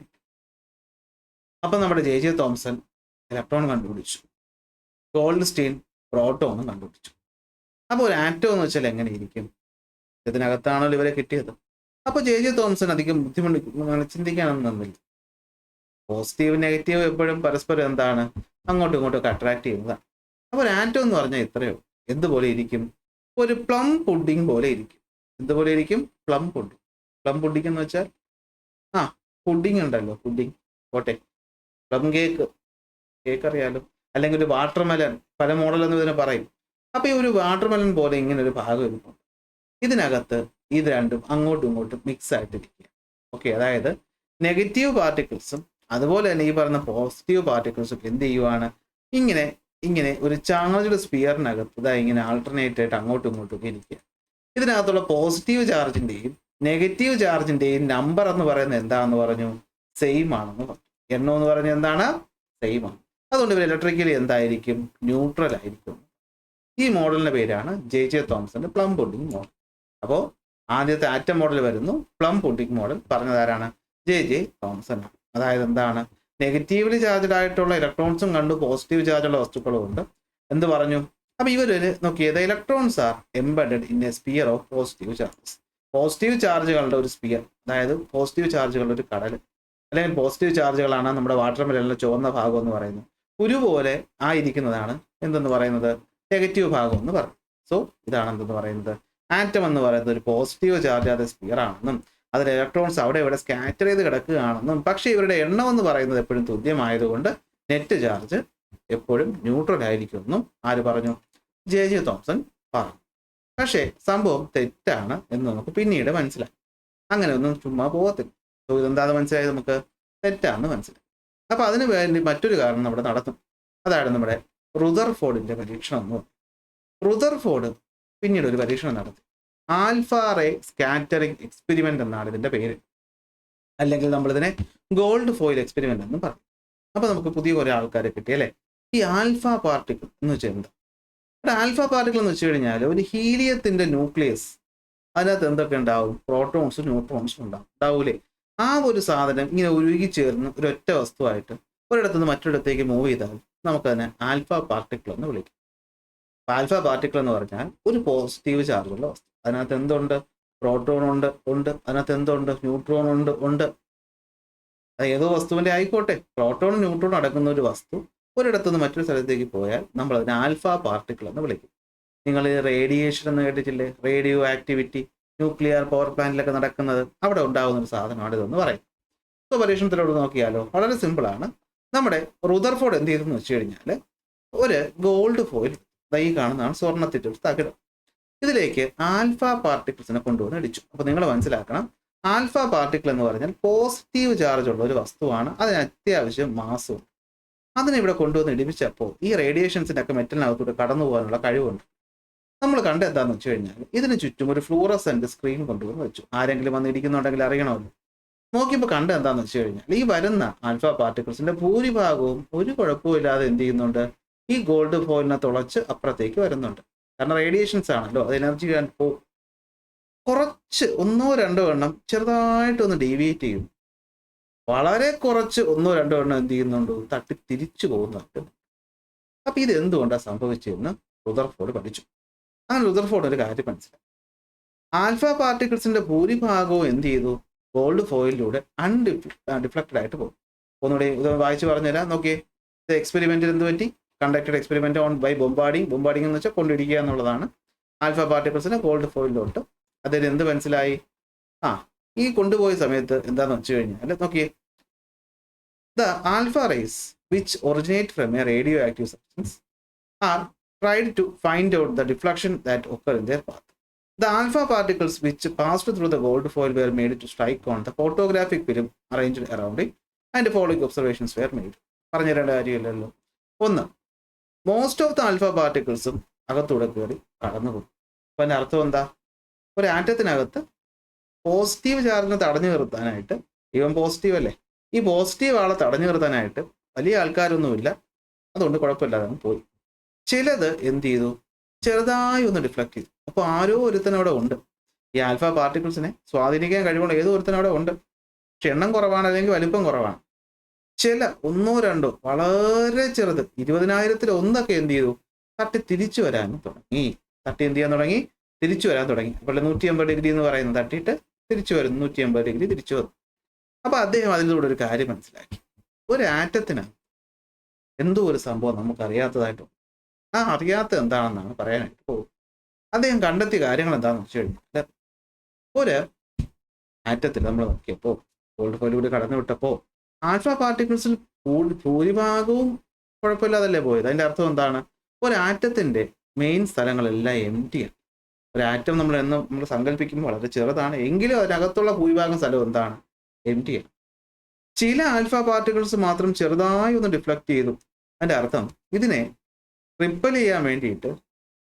അപ്പം നമ്മുടെ ജെ തോംസൺ ഇലക്ട്രോൺ കണ്ടുപിടിച്ചു, ഗോൾഡ്സ്റ്റീൻ പ്രോട്ടോണും കണ്ടുപിടിച്ചു. അപ്പോൾ ഒരു ആറ്റം എന്ന് വെച്ചാൽ എങ്ങനെ ഇരിക്കും? ഇതിനകത്താണല്ലോ ഇവരെ കിട്ടിയത്. അപ്പോൾ ജെ തോംസൺ അധികം ബുദ്ധിമുട്ട് ചിന്തിക്കാനൊന്നും തന്നില്ല. പോസിറ്റീവ് നെഗറ്റീവ് എപ്പോഴും പരസ്പരം എന്താണ്? അങ്ങോട്ടും ഇങ്ങോട്ടും അട്രാക്ട് ചെയ്യുന്നതാണ്. അപ്പോൾ ഒരു ആറ്റം എന്ന് പറഞ്ഞാൽ ഇത്രയോ എന്തുപോലെ ഇരിക്കും? ഒരു പ്ലം പുഡിംഗ് പോലെ ഇരിക്കും. എന്തുപോലെ ഇരിക്കും? പ്ലം പുഡിംഗ് എന്ന് വെച്ചാൽ പുഡിംഗ് ഉണ്ടല്ലോ, പുഡിംഗ് പോട്ടെ, പ്ലം കേക്ക് അറിയാലോ, അല്ലെങ്കിൽ ഒരു വാട്ടർമെലൻ, പല മോഡലെന്ന് ഇതിനെ പറയും. അപ്പൊ ഈ ഒരു വാട്ടർമെലൻ പോലെ ഇങ്ങനെ ഒരു ഭാഗം ഇരിക്കും. ഇതിനകത്ത് ഇത് രണ്ടും അങ്ങോട്ടും ഇങ്ങോട്ടും മിക്സ് ആയിട്ടിരിക്കുക. ഓക്കെ, അതായത് നെഗറ്റീവ് പാർട്ടിക്കിൾസും അതുപോലെ തന്നെ ഈ പറഞ്ഞ പോസിറ്റീവ് പാർട്ടിക്കിൾസും എന്ത് ചെയ്യുവാണ്? ഇങ്ങനെ ഒരു ചാർജ്ഡ് സ്പിയറിനകത്ത് ഇങ്ങനെ ആൾട്ടർനേറ്റ് ആയിട്ട് അങ്ങോട്ടും ഇങ്ങോട്ടും ഒക്കെ ഇരിക്കുക. ഇതിനകത്തുള്ള പോസിറ്റീവ് ചാർജിന്റെയും നെഗറ്റീവ് ചാർജിന്റെയും നമ്പർ എന്ന് പറയുന്നത് എന്താണെന്ന് പറഞ്ഞു? സെയിം ആണെന്ന് പറഞ്ഞു. എണ്ണം എന്ന് പറഞ്ഞാൽ എന്താണ്? സെയിം ആണ്. അതുകൊണ്ട് ഇവർ ഇലക്ട്രിക്കലി എന്തായിരിക്കും? ന്യൂട്രൽ ആയിരിക്കും. ഈ മോഡലിന്റെ പേരാണ് ജെ തോംസന്റെ പ്ലം പുഡിംഗ് മോഡൽ. അപ്പോൾ ആദ്യത്തെ ആറ്റം മോഡൽ വരുന്നു, പ്ലം പുഡിംഗ് മോഡൽ പറഞ്ഞതാരാണ്? J Thomson. അതായത് എന്താണ്? നെഗറ്റീവ്ലി ചാർജ്ഡ് ആയിട്ടുള്ള ഇലക്ട്രോൺസും കണ്ടു, പോസിറ്റീവ് ചാർജുള്ള വസ്തുക്കളും ഉണ്ട്. എന്ത് പറഞ്ഞു? അപ്പൊ ഇവര് നോക്കിയത് electrons are embedded in a sphere of positive charges. Positive ചാർജുകളുടെ ഒരു സ്പിയർ, അതായത് പോസിറ്റീവ് ചാർജുകളുടെ ഒരു കടൽ, അല്ലെങ്കിൽ പോസിറ്റീവ് ചാർജുകളാണ് നമ്മുടെ വാട്ടർ മെലണിലെ ചുവന്ന ഭാഗം എന്ന് പറയുന്നത്. പോലെ ആയിരിക്കുന്നതാണ് എന്തെന്ന് പറയുന്നത്? നെഗറ്റീവ് ഭാഗം എന്ന് പറയും. സോ ഇതാണ് എന്തെന്ന് പറയുന്നത്? ആറ്റം എന്ന് പറയുന്നത് ഒരു പോസിറ്റീവ് ചാർജ് അത് സ്പിയർ ആണെന്നും അതിൽ ഇലക്ട്രോൺസ് അവിടെ ഇവിടെ സ്കാറ്റർ ചെയ്ത് കിടക്കുകയാണെന്നും, പക്ഷേ ഇവരുടെ എണ്ണം എന്ന് പറയുന്നത് എപ്പോഴും തുല്യമായതുകൊണ്ട് നെറ്റ് ചാർജ് എപ്പോഴും ന്യൂട്രൽ ആയിരിക്കുമെന്നും ആര് പറഞ്ഞു? ജെ തോംസൺ പറഞ്ഞു. പക്ഷേ സംഭവം തെറ്റാണ് എന്ന് നമുക്ക് പിന്നീട് മനസ്സിലായി. അങ്ങനെയൊന്നും ചുമ്മാ പോകത്തില്ല. സോ ഇതെന്താണെന്ന് മനസ്സിലായത്? നമുക്ക് തെറ്റാണെന്ന് മനസ്സിലായി. അപ്പൊ അതിന് വേണ്ടി മറ്റൊരു കാരണം നമ്മുടെ നടത്തും. അതാണ് നമ്മുടെ റുദർഫോർഡിന്റെ പരീക്ഷണം എന്ന് പറയും. റുദർഫോർഡ് പിന്നീട് ഒരു പരീക്ഷണം നടത്തി. ആൽഫ റേ സ്കാറ്ററിംഗ് എക്സ്പെരിമെന്റ് എന്നാണ് ഇതിന്റെ പേര്, അല്ലെങ്കിൽ നമ്മളിതിനെ ഗോൾഡ് ഫോയിൽ എക്സ്പെരിമെന്റ് എന്നും പറയും. അപ്പൊ നമുക്ക് പുതിയ കുറെ ആൾക്കാരെ കിട്ടി അല്ലേ? ഈ ആൽഫ പാർട്ടിക്കിൾ എന്ന് വെച്ചാൽ എന്താ? ഇവിടെ ആൽഫ പാർട്ടിക്കിൾ എന്ന് വെച്ച് കഴിഞ്ഞാൽ ഒരു ഹീലിയത്തിന്റെ ന്യൂക്ലിയസ്, അതിനകത്ത് എന്തൊക്കെ ഉണ്ടാവും? പ്രോട്ടോൺസും ന്യൂട്രോൺസും ഉണ്ടാവൂലേ? ആ ഒരു സാധനം ഇങ്ങനെ ഉരുകി ചേർന്ന് ഒരൊറ്റ വസ്തുവായിട്ട് ഒരിടത്തു നിന്ന് മറ്റൊരിടത്തേക്ക് മൂവ് ചെയ്താൽ നമുക്കതിനെ ആൽഫ പാർട്ടിക്കിൾ എന്ന് വിളിക്കും. ആൽഫ പാർട്ടിക്കിൾ എന്ന് പറഞ്ഞാൽ ഒരു പോസിറ്റീവ് ചാർജുള്ള വസ്തു. അതിനകത്ത് എന്തുണ്ട്? പ്രോട്ടോൺ ഉണ്ട്. അതിനകത്ത് എന്തുണ്ട്? ന്യൂട്രോൺ ഉണ്ട്. അത് ഏതോ വസ്തുവിന്റെ ആയിക്കോട്ടെ, പ്രോട്ടോണും ന്യൂട്രോണും അടങ്ങുന്ന ഒരു വസ്തു ഒരിടത്തു നിന്ന് മറ്റൊരു സ്ഥലത്തേക്ക് പോയാൽ നമ്മൾ അതിനെ ആൽഫ പാർട്ടിക്കിൾ എന്ന് വിളിക്കും. നിങ്ങൾ റേഡിയേഷൻ എന്ന് കേട്ടിട്ടില്ലേ? റേഡിയോ ആക്ടിവിറ്റി ന്യൂക്ലിയർ പവർ പ്ലാന്റിലൊക്കെ നടക്കുന്നത്, അവിടെ ഉണ്ടാകുന്ന ഒരു സാധനമാണ് ഇതെന്ന് പറയും. സോ പരീക്ഷണത്തിലോട് നോക്കിയാലോ, വളരെ സിമ്പിളാണ്. നമ്മുടെ റുദർഫോർഡ് എന്ത് ചെയ്തെന്ന് വെച്ച് കഴിഞ്ഞാൽ ഒരു ഗോൾഡ് ഫോയിൽ, ഈ കാണുന്നതാണ് സ്വർണ്ണത്തിൻ്റെ ഒരു തകിടം, ഇതിലേക്ക് ആൽഫ പാർട്ടിക്കിൾസിനെ കൊണ്ടുവന്ന് ഇടിച്ചു. അപ്പൊ നിങ്ങൾ മനസ്സിലാക്കണം, ആൽഫ പാർട്ടിക്കിൾ എന്ന് പറഞ്ഞാൽ പോസിറ്റീവ് ചാർജ് ഉള്ള ഒരു വസ്തുവാണ്, അതിന് അത്യാവശ്യം മാസവും. അതിനെ ഇവിടെ കൊണ്ടുവന്ന് ഇടിപ്പിച്ചപ്പോൾ ഈ റേഡിയേഷൻസിൻ്റെ ഒക്കെ മെറ്റലിനകത്തൂടെ കടന്നു പോകാനുള്ള കഴിവുണ്ട്. നമ്മൾ കണ്ടെന്താന്ന് വെച്ച് കഴിഞ്ഞാൽ ഇതിന് ചുറ്റും ഒരു ഫ്ലൂറസെന്റ് സ്ക്രീൻ കൊണ്ടുവന്ന് വെച്ചു. ആരെങ്കിലും വന്ന് ഇരിക്കുന്നുണ്ടെങ്കിൽ അറിയണമല്ലോ. നോക്കിയപ്പോൾ കണ്ടെന്താന്ന് വെച്ച് കഴിഞ്ഞാൽ ഈ വരുന്ന ആൽഫ പാർട്ടിക്കിൾസിന്റെ ഭൂരിഭാഗവും ഒരു കുഴപ്പമില്ലാതെ എന്ത് ചെയ്യുന്നുണ്ട്? ഈ ഗോൾഡ് ഫോയിലിനെ തുളച്ച് അപ്പുറത്തേക്ക് വരുന്നുണ്ട്. കാരണം റേഡിയേഷൻസ് ആണല്ലോ, അത് എനർജി പോകും. കുറച്ച് ഒന്നോ രണ്ടോ എണ്ണം ചെറുതായിട്ടൊന്ന് ഡീവിയേറ്റ് ചെയ്യും. വളരെ കുറച്ച് ഒന്നോ രണ്ടോ എണ്ണം എന്ത് ചെയ്യുന്നുണ്ട്? തട്ടി തിരിച്ചു പോകുന്നുണ്ട്. അപ്പൊ ഇത് എന്തുകൊണ്ടാണ് സംഭവിച്ചതെന്ന് റുദർഫോർഡ് പഠിച്ചു. അങ്ങനെ റുദർഫോർഡ് ഒരു കാര്യം മനസ്സിലായി. ആൽഫ പാർട്ടിക്കിൾസിന്റെ ഭൂരിഭാഗവും എന്ത് ചെയ്തു? ഗോൾഡ് ഫോയിലിലൂടെ ഡിഫ്ലക്റ്റഡ് ആയിട്ട് പോകും. ഒന്നുകൂടി ഇത് വായിച്ചു പറഞ്ഞുതരാം. നോക്കിയേ, ഇത് എക്സ്പെരിമെന്റിൽ എന്ത് പറ്റി? കണ്ടക്റ്റഡ് എക്സ്പെരിമെന്റ് ഓൺ ബൈ ബൊമ്പാർഡിംഗ് എന്ന് വെച്ചാൽ കൊണ്ടിടിക്കുക എന്നുള്ളതാണ്. ആൽഫ പാർട്ടിക്കിൾസിനെ ഗോൾഡ് ഫോയിലിലോട്ട് അതിൽ എന്ത് മനസ്സിലായി? ഈ കൊണ്ടുപോയ സമയത്ത് എന്താന്ന് വെച്ച് കഴിഞ്ഞാൽ നോക്കിയേ, the alpha rays which originate from a radioactive substance are tried to find out the deflection that occurred in their path. The alpha particles which passed through the gold foil were made to strike on the photographic film arranged around it, and the following observations were made. പറഞ്ഞിരേണ്ട കാര്യമില്ലല്ലോ. ഒന്ന്, മോസ്റ്റ് ഓഫ് ദ ആൽഫ പാർട്ടിക്കിൾസും അകത്തൂടെ കയറി കടന്നുപോകും. അപ്പം അതിൻ്റെ അർത്ഥം എന്താ? ഒരു ആറ്റത്തിനകത്ത് പോസിറ്റീവ് ചാർജിനെ തടഞ്ഞു നിർത്താനായിട്ട്, ഇവൻ പോസിറ്റീവ് അല്ലേ, ഈ പോസിറ്റീവ് ആളെ തടഞ്ഞു നിർത്താനായിട്ട് വലിയ ആൾക്കാരൊന്നുമില്ല, അതുകൊണ്ട് കുഴപ്പമില്ലാതെ പോയി. ചിലത് എന്ത് ചെയ്തു? ചെറുതായി ഒന്ന് ഡിഫ്ലക്ട് ചെയ്തു. അപ്പോൾ ആരോ ഒരുത്തനവിടെ ഉണ്ട്. ഈ ആൽഫ പാർട്ടിക്കിൾസിനെ സ്വാധീനിക്കാൻ കഴിവുള്ള ഏതോ ഒരുത്തനവിടെ ഉണ്ട്. പക്ഷെ എണ്ണം കുറവാണ്, അല്ലെങ്കിൽ വലിപ്പം കുറവാണ്. ചില ഒന്നോ രണ്ടോ വളരെ ചെറുത് 20,000-ൽ ഒന്നൊക്കെ എന്ത് ചെയ്തു? തട്ടി തിരിച്ചു വരാൻ തുടങ്ങി. തിരിച്ചു വരാൻ തുടങ്ങി. അപ്പോൾ 180 ഡിഗ്രി എന്ന് പറയുന്നത് തട്ടിയിട്ട് തിരിച്ചു വരുന്നു, 180 ഡിഗ്രി തിരിച്ചു വന്നു. അപ്പൊ അദ്ദേഹം അതിലൂടെ ഒരു കാര്യം മനസ്സിലാക്കി. ഒരു ആറ്റത്തിന് എന്തോ ഒരു സംഭവം നമുക്കറിയാത്തതായിട്ടുണ്ട്. അറിയാത്ത എന്താണെന്നാണ് പറയാനായിട്ട് പോകും. അദ്ദേഹം കണ്ടെത്തിയ കാര്യങ്ങൾ എന്താണെന്ന് വെച്ച് കഴിഞ്ഞാൽ, ഒരു ആറ്റത്തിൽ നമ്മൾ നോക്കിയപ്പോൾ, ഗോൾഡ് ഫോയിലൂടെ കടന്നു വിട്ടപ്പോൾ ആൽഫ പാർട്ടിക്കിൾസിൽ ഭൂരിഭാഗവും കുഴപ്പമില്ലാതല്ലേ പോയത്. അതിൻ്റെ അർത്ഥം എന്താണ്? ഒരു ആറ്റത്തിന്റെ മെയിൻ സ്ഥലങ്ങളെല്ലാം എംറ്റിയാണ്. ഒരു ആറ്റം നമ്മൾ സങ്കല്പിക്കുമ്പോൾ വളരെ ചെറുതാണ്, എങ്കിലും അതിനകത്തുള്ള ഭൂരിഭാഗം സ്ഥലം എന്താണ്? എംറ്റിയാണ്. ചില ആൽഫ പാർട്ടിക്കിൾസ് മാത്രം ചെറുതായി ഒന്ന് ഡിഫ്ലക്ട് ചെയ്തു. അതിൻ്റെ അർത്ഥം ഇതിനെ റിപ്പൽ ചെയ്യാൻ വേണ്ടിയിട്ട്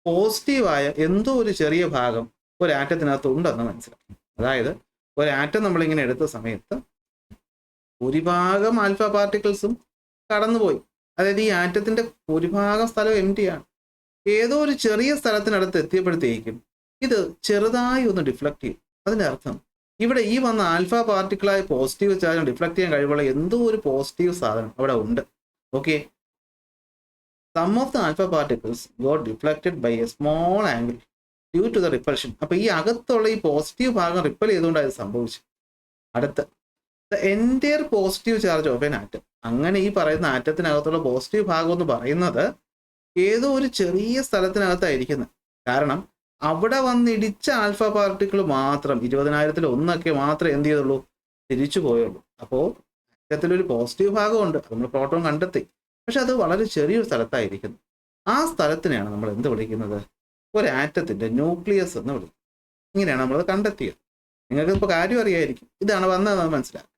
പോസിറ്റീവായ എന്തോ ഒരു ചെറിയ ഭാഗം ഒരു ആറ്റത്തിനകത്ത് ഉണ്ടെന്ന് മനസ്സിലാക്കി. അതായത് ഒരു ആറ്റം നമ്മളിങ്ങനെ എടുത്ത സമയത്ത് ഭൂരിഭാഗം ആൽഫ പാർട്ടിക്കിൾസും കടന്നുപോയി. അതായത് ഈ ആറ്റത്തിന്റെ ഭൂരിഭാഗം സ്ഥലം എംറ്റിയാണ്. ഏതോ ഒരു ചെറിയ സ്ഥലത്തിനടുത്ത് എത്തിയപ്പോഴത്തേക്കും ഇത് ചെറുതായി ഒന്ന് ഡിഫ്ലക്ട് ചെയ്യും. അതിൻ്റെ അർത്ഥം ഇവിടെ ഈ വന്ന ആൽഫ പാർട്ടിക്കിളായ പോസിറ്റീവ് ചാർജ് ഡിഫ്ലക്ട് ചെയ്യാൻ കഴിവുള്ള എന്തോ ഒരു പോസിറ്റീവ് സാധനം അവിടെ ഉണ്ട്. Okay, some of the alpha particles got deflected by a small angle due to the repulsion. അപ്പൊ ഈ അകത്തുള്ള ഈ പോസിറ്റീവ് ഭാഗം റിപ്പൽ ചെയ്തുകൊണ്ടാണ് ഇത് സംഭവിച്ചത്. അടുത്ത the entire positive charge of an atom. അങ്ങനെ ഈ പറയുന്ന ആറ്റത്തിനകത്തുള്ള പോസിറ്റീവ് ഭാഗം എന്ന് പറയുന്നത് ഏതോ ഒരു ചെറിയ സ്ഥലത്തിനകത്തായിരിക്കുന്നത്. കാരണം അവിടെ വന്നിടിച്ച ആൽഫ പാർട്ടിക്കിൾ മാത്രം 20,000-1 മാത്രമേ എന്ത് ചെയ്തുള്ളൂ, തിരിച്ചു പോയുള്ളൂ. അപ്പോൾ ആറ്റത്തിലൊരു പോസിറ്റീവ് ഭാഗമുണ്ട്, അത് നമ്മൾ പ്രോട്ടോൺ കണ്ടെത്തി. പക്ഷെ അത് വളരെ ചെറിയൊരു സ്ഥലത്തായിരിക്കുന്നു. ആ സ്ഥലത്തിനെയാണ് നമ്മൾ എന്ത് വിളിക്കുന്നത്, ഒരു ആറ്റത്തിന്റെ ന്യൂക്ലിയസ് എന്ന് വിളിക്കും. ഇങ്ങനെയാണ് നമ്മളത് കണ്ടെത്തിയത്. നിങ്ങൾക്ക് ഇപ്പോൾ കാര്യം അറിയായിരിക്കും, ഇതാണ് വന്നതെന്ന് മനസ്സിലാക്കുക.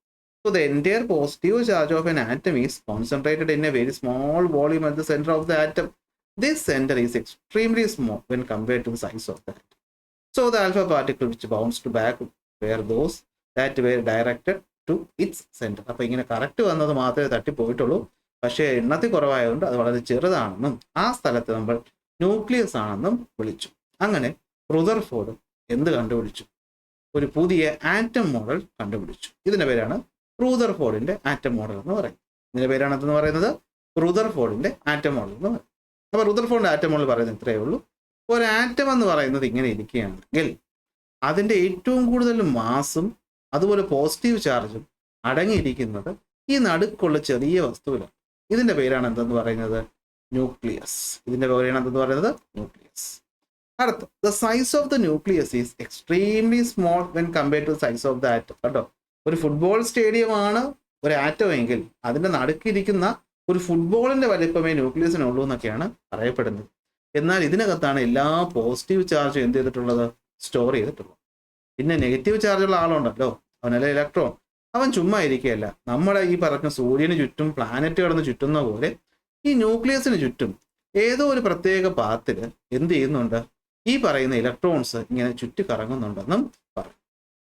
So the entire positive charge of an atom is concentrated in a very small volume at the center of the atom. This center is extremely small when compared to the size of the atom. So the alpha particle which bounced back were those that were directed to its center. അപ്പോൾ ഇങ്ങനെ കറക്റ്റ് വന്നത് മാത്രമേ തട്ടിപ്പോയിട്ടുള്ളൂ. പക്ഷേ എണ്ണത്തിൽ കുറവായതുകൊണ്ട് അത് വളരെ ചെറുതാണെന്നും ആ സ്ഥലത്ത് നമ്മൾ ന്യൂക്ലിയസ് ആണെന്നും വിളിച്ചു. അങ്ങനെ റുദർഫോർഡ് എന്ത് കണ്ടുപിടിച്ചു, ഒരു പുതിയ ആറ്റം മോഡൽ കണ്ടുപിടിച്ചു. ഇതിന്റെ പേരാണ് റുദർഫോർഡിന്റെ ആറ്റം മോഡൽ എന്ന് പറയും. ഇതിന്റെ പേരാണ് എന്തെന്ന് പറയുന്നത്, റുദർഫോർഡിന്റെ ആറ്റം മോഡൽ എന്ന് പറയും. അപ്പൊ റുദർഫോർഡിന്റെ ആറ്റം മോഡൽ പറയുന്നത് ഇത്രയേ ഉള്ളൂ. ഒരു ആറ്റം എന്ന് പറയുന്നത് ഇങ്ങനെ ഇരിക്കുകയാണെങ്കിൽ അതിന്റെ ഏറ്റവും കൂടുതൽ മാസും അതുപോലെ പോസിറ്റീവ് ചാർജും അടങ്ങിയിരിക്കുന്നത് ഈ നടുക്കുള്ള ചെറിയ വസ്തുവിലാണ്. ഇതിന്റെ പേരാണ് എന്തെന്ന് പറയുന്നത്, ന്യൂക്ലിയസ്. ഇതിന്റെ പേരാണ് എന്തെന്ന് പറയുന്നത്, ന്യൂക്ലിയസ്. അടുത്ത, the size of the nucleus is extremely small when compared to size of the atom. കേട്ടോ, ഒരു ഫുട്ബോൾ സ്റ്റേഡിയമാണ് ഒരു ആറ്റം എങ്കിൽ അതിന്റെ നടുക്കിരിക്കുന്ന ഒരു ഫുട്ബോളിന്റെ വലിപ്പമേ ന്യൂക്ലിയസിനുള്ളൂ എന്നൊക്കെയാണ് പറയപ്പെടുന്നത്. എന്നാൽ ഇതിനകത്താണ് എല്ലാ പോസിറ്റീവ് ചാർജും എന്ത് ചെയ്തിട്ടുള്ളത്, സ്റ്റോർ ചെയ്തിട്ടുള്ളത്. പിന്നെ നെഗറ്റീവ് ചാർജുള്ള ആളുണ്ടല്ലോ, അവനല്ല ഇലക്ട്രോൺ, അവൻ ചുമ്മാ ഇരിക്കുകയല്ല. നമ്മുടെ ഈ പറഞ്ഞ സൂര്യന് ചുറ്റും പ്ലാനറ്റ് കടന്ന് ചുറ്റുന്ന പോലെ ഈ ന്യൂക്ലിയസിന് ചുറ്റും ഏതോ ഒരു പ്രത്യേക പാത്തിൽ എന്ത് ചെയ്യുന്നുണ്ട്, ഈ പറയുന്ന ഇലക്ട്രോൺസ് ഇങ്ങനെ ചുറ്റി കറങ്ങുന്നുണ്ടെന്നും പറയും.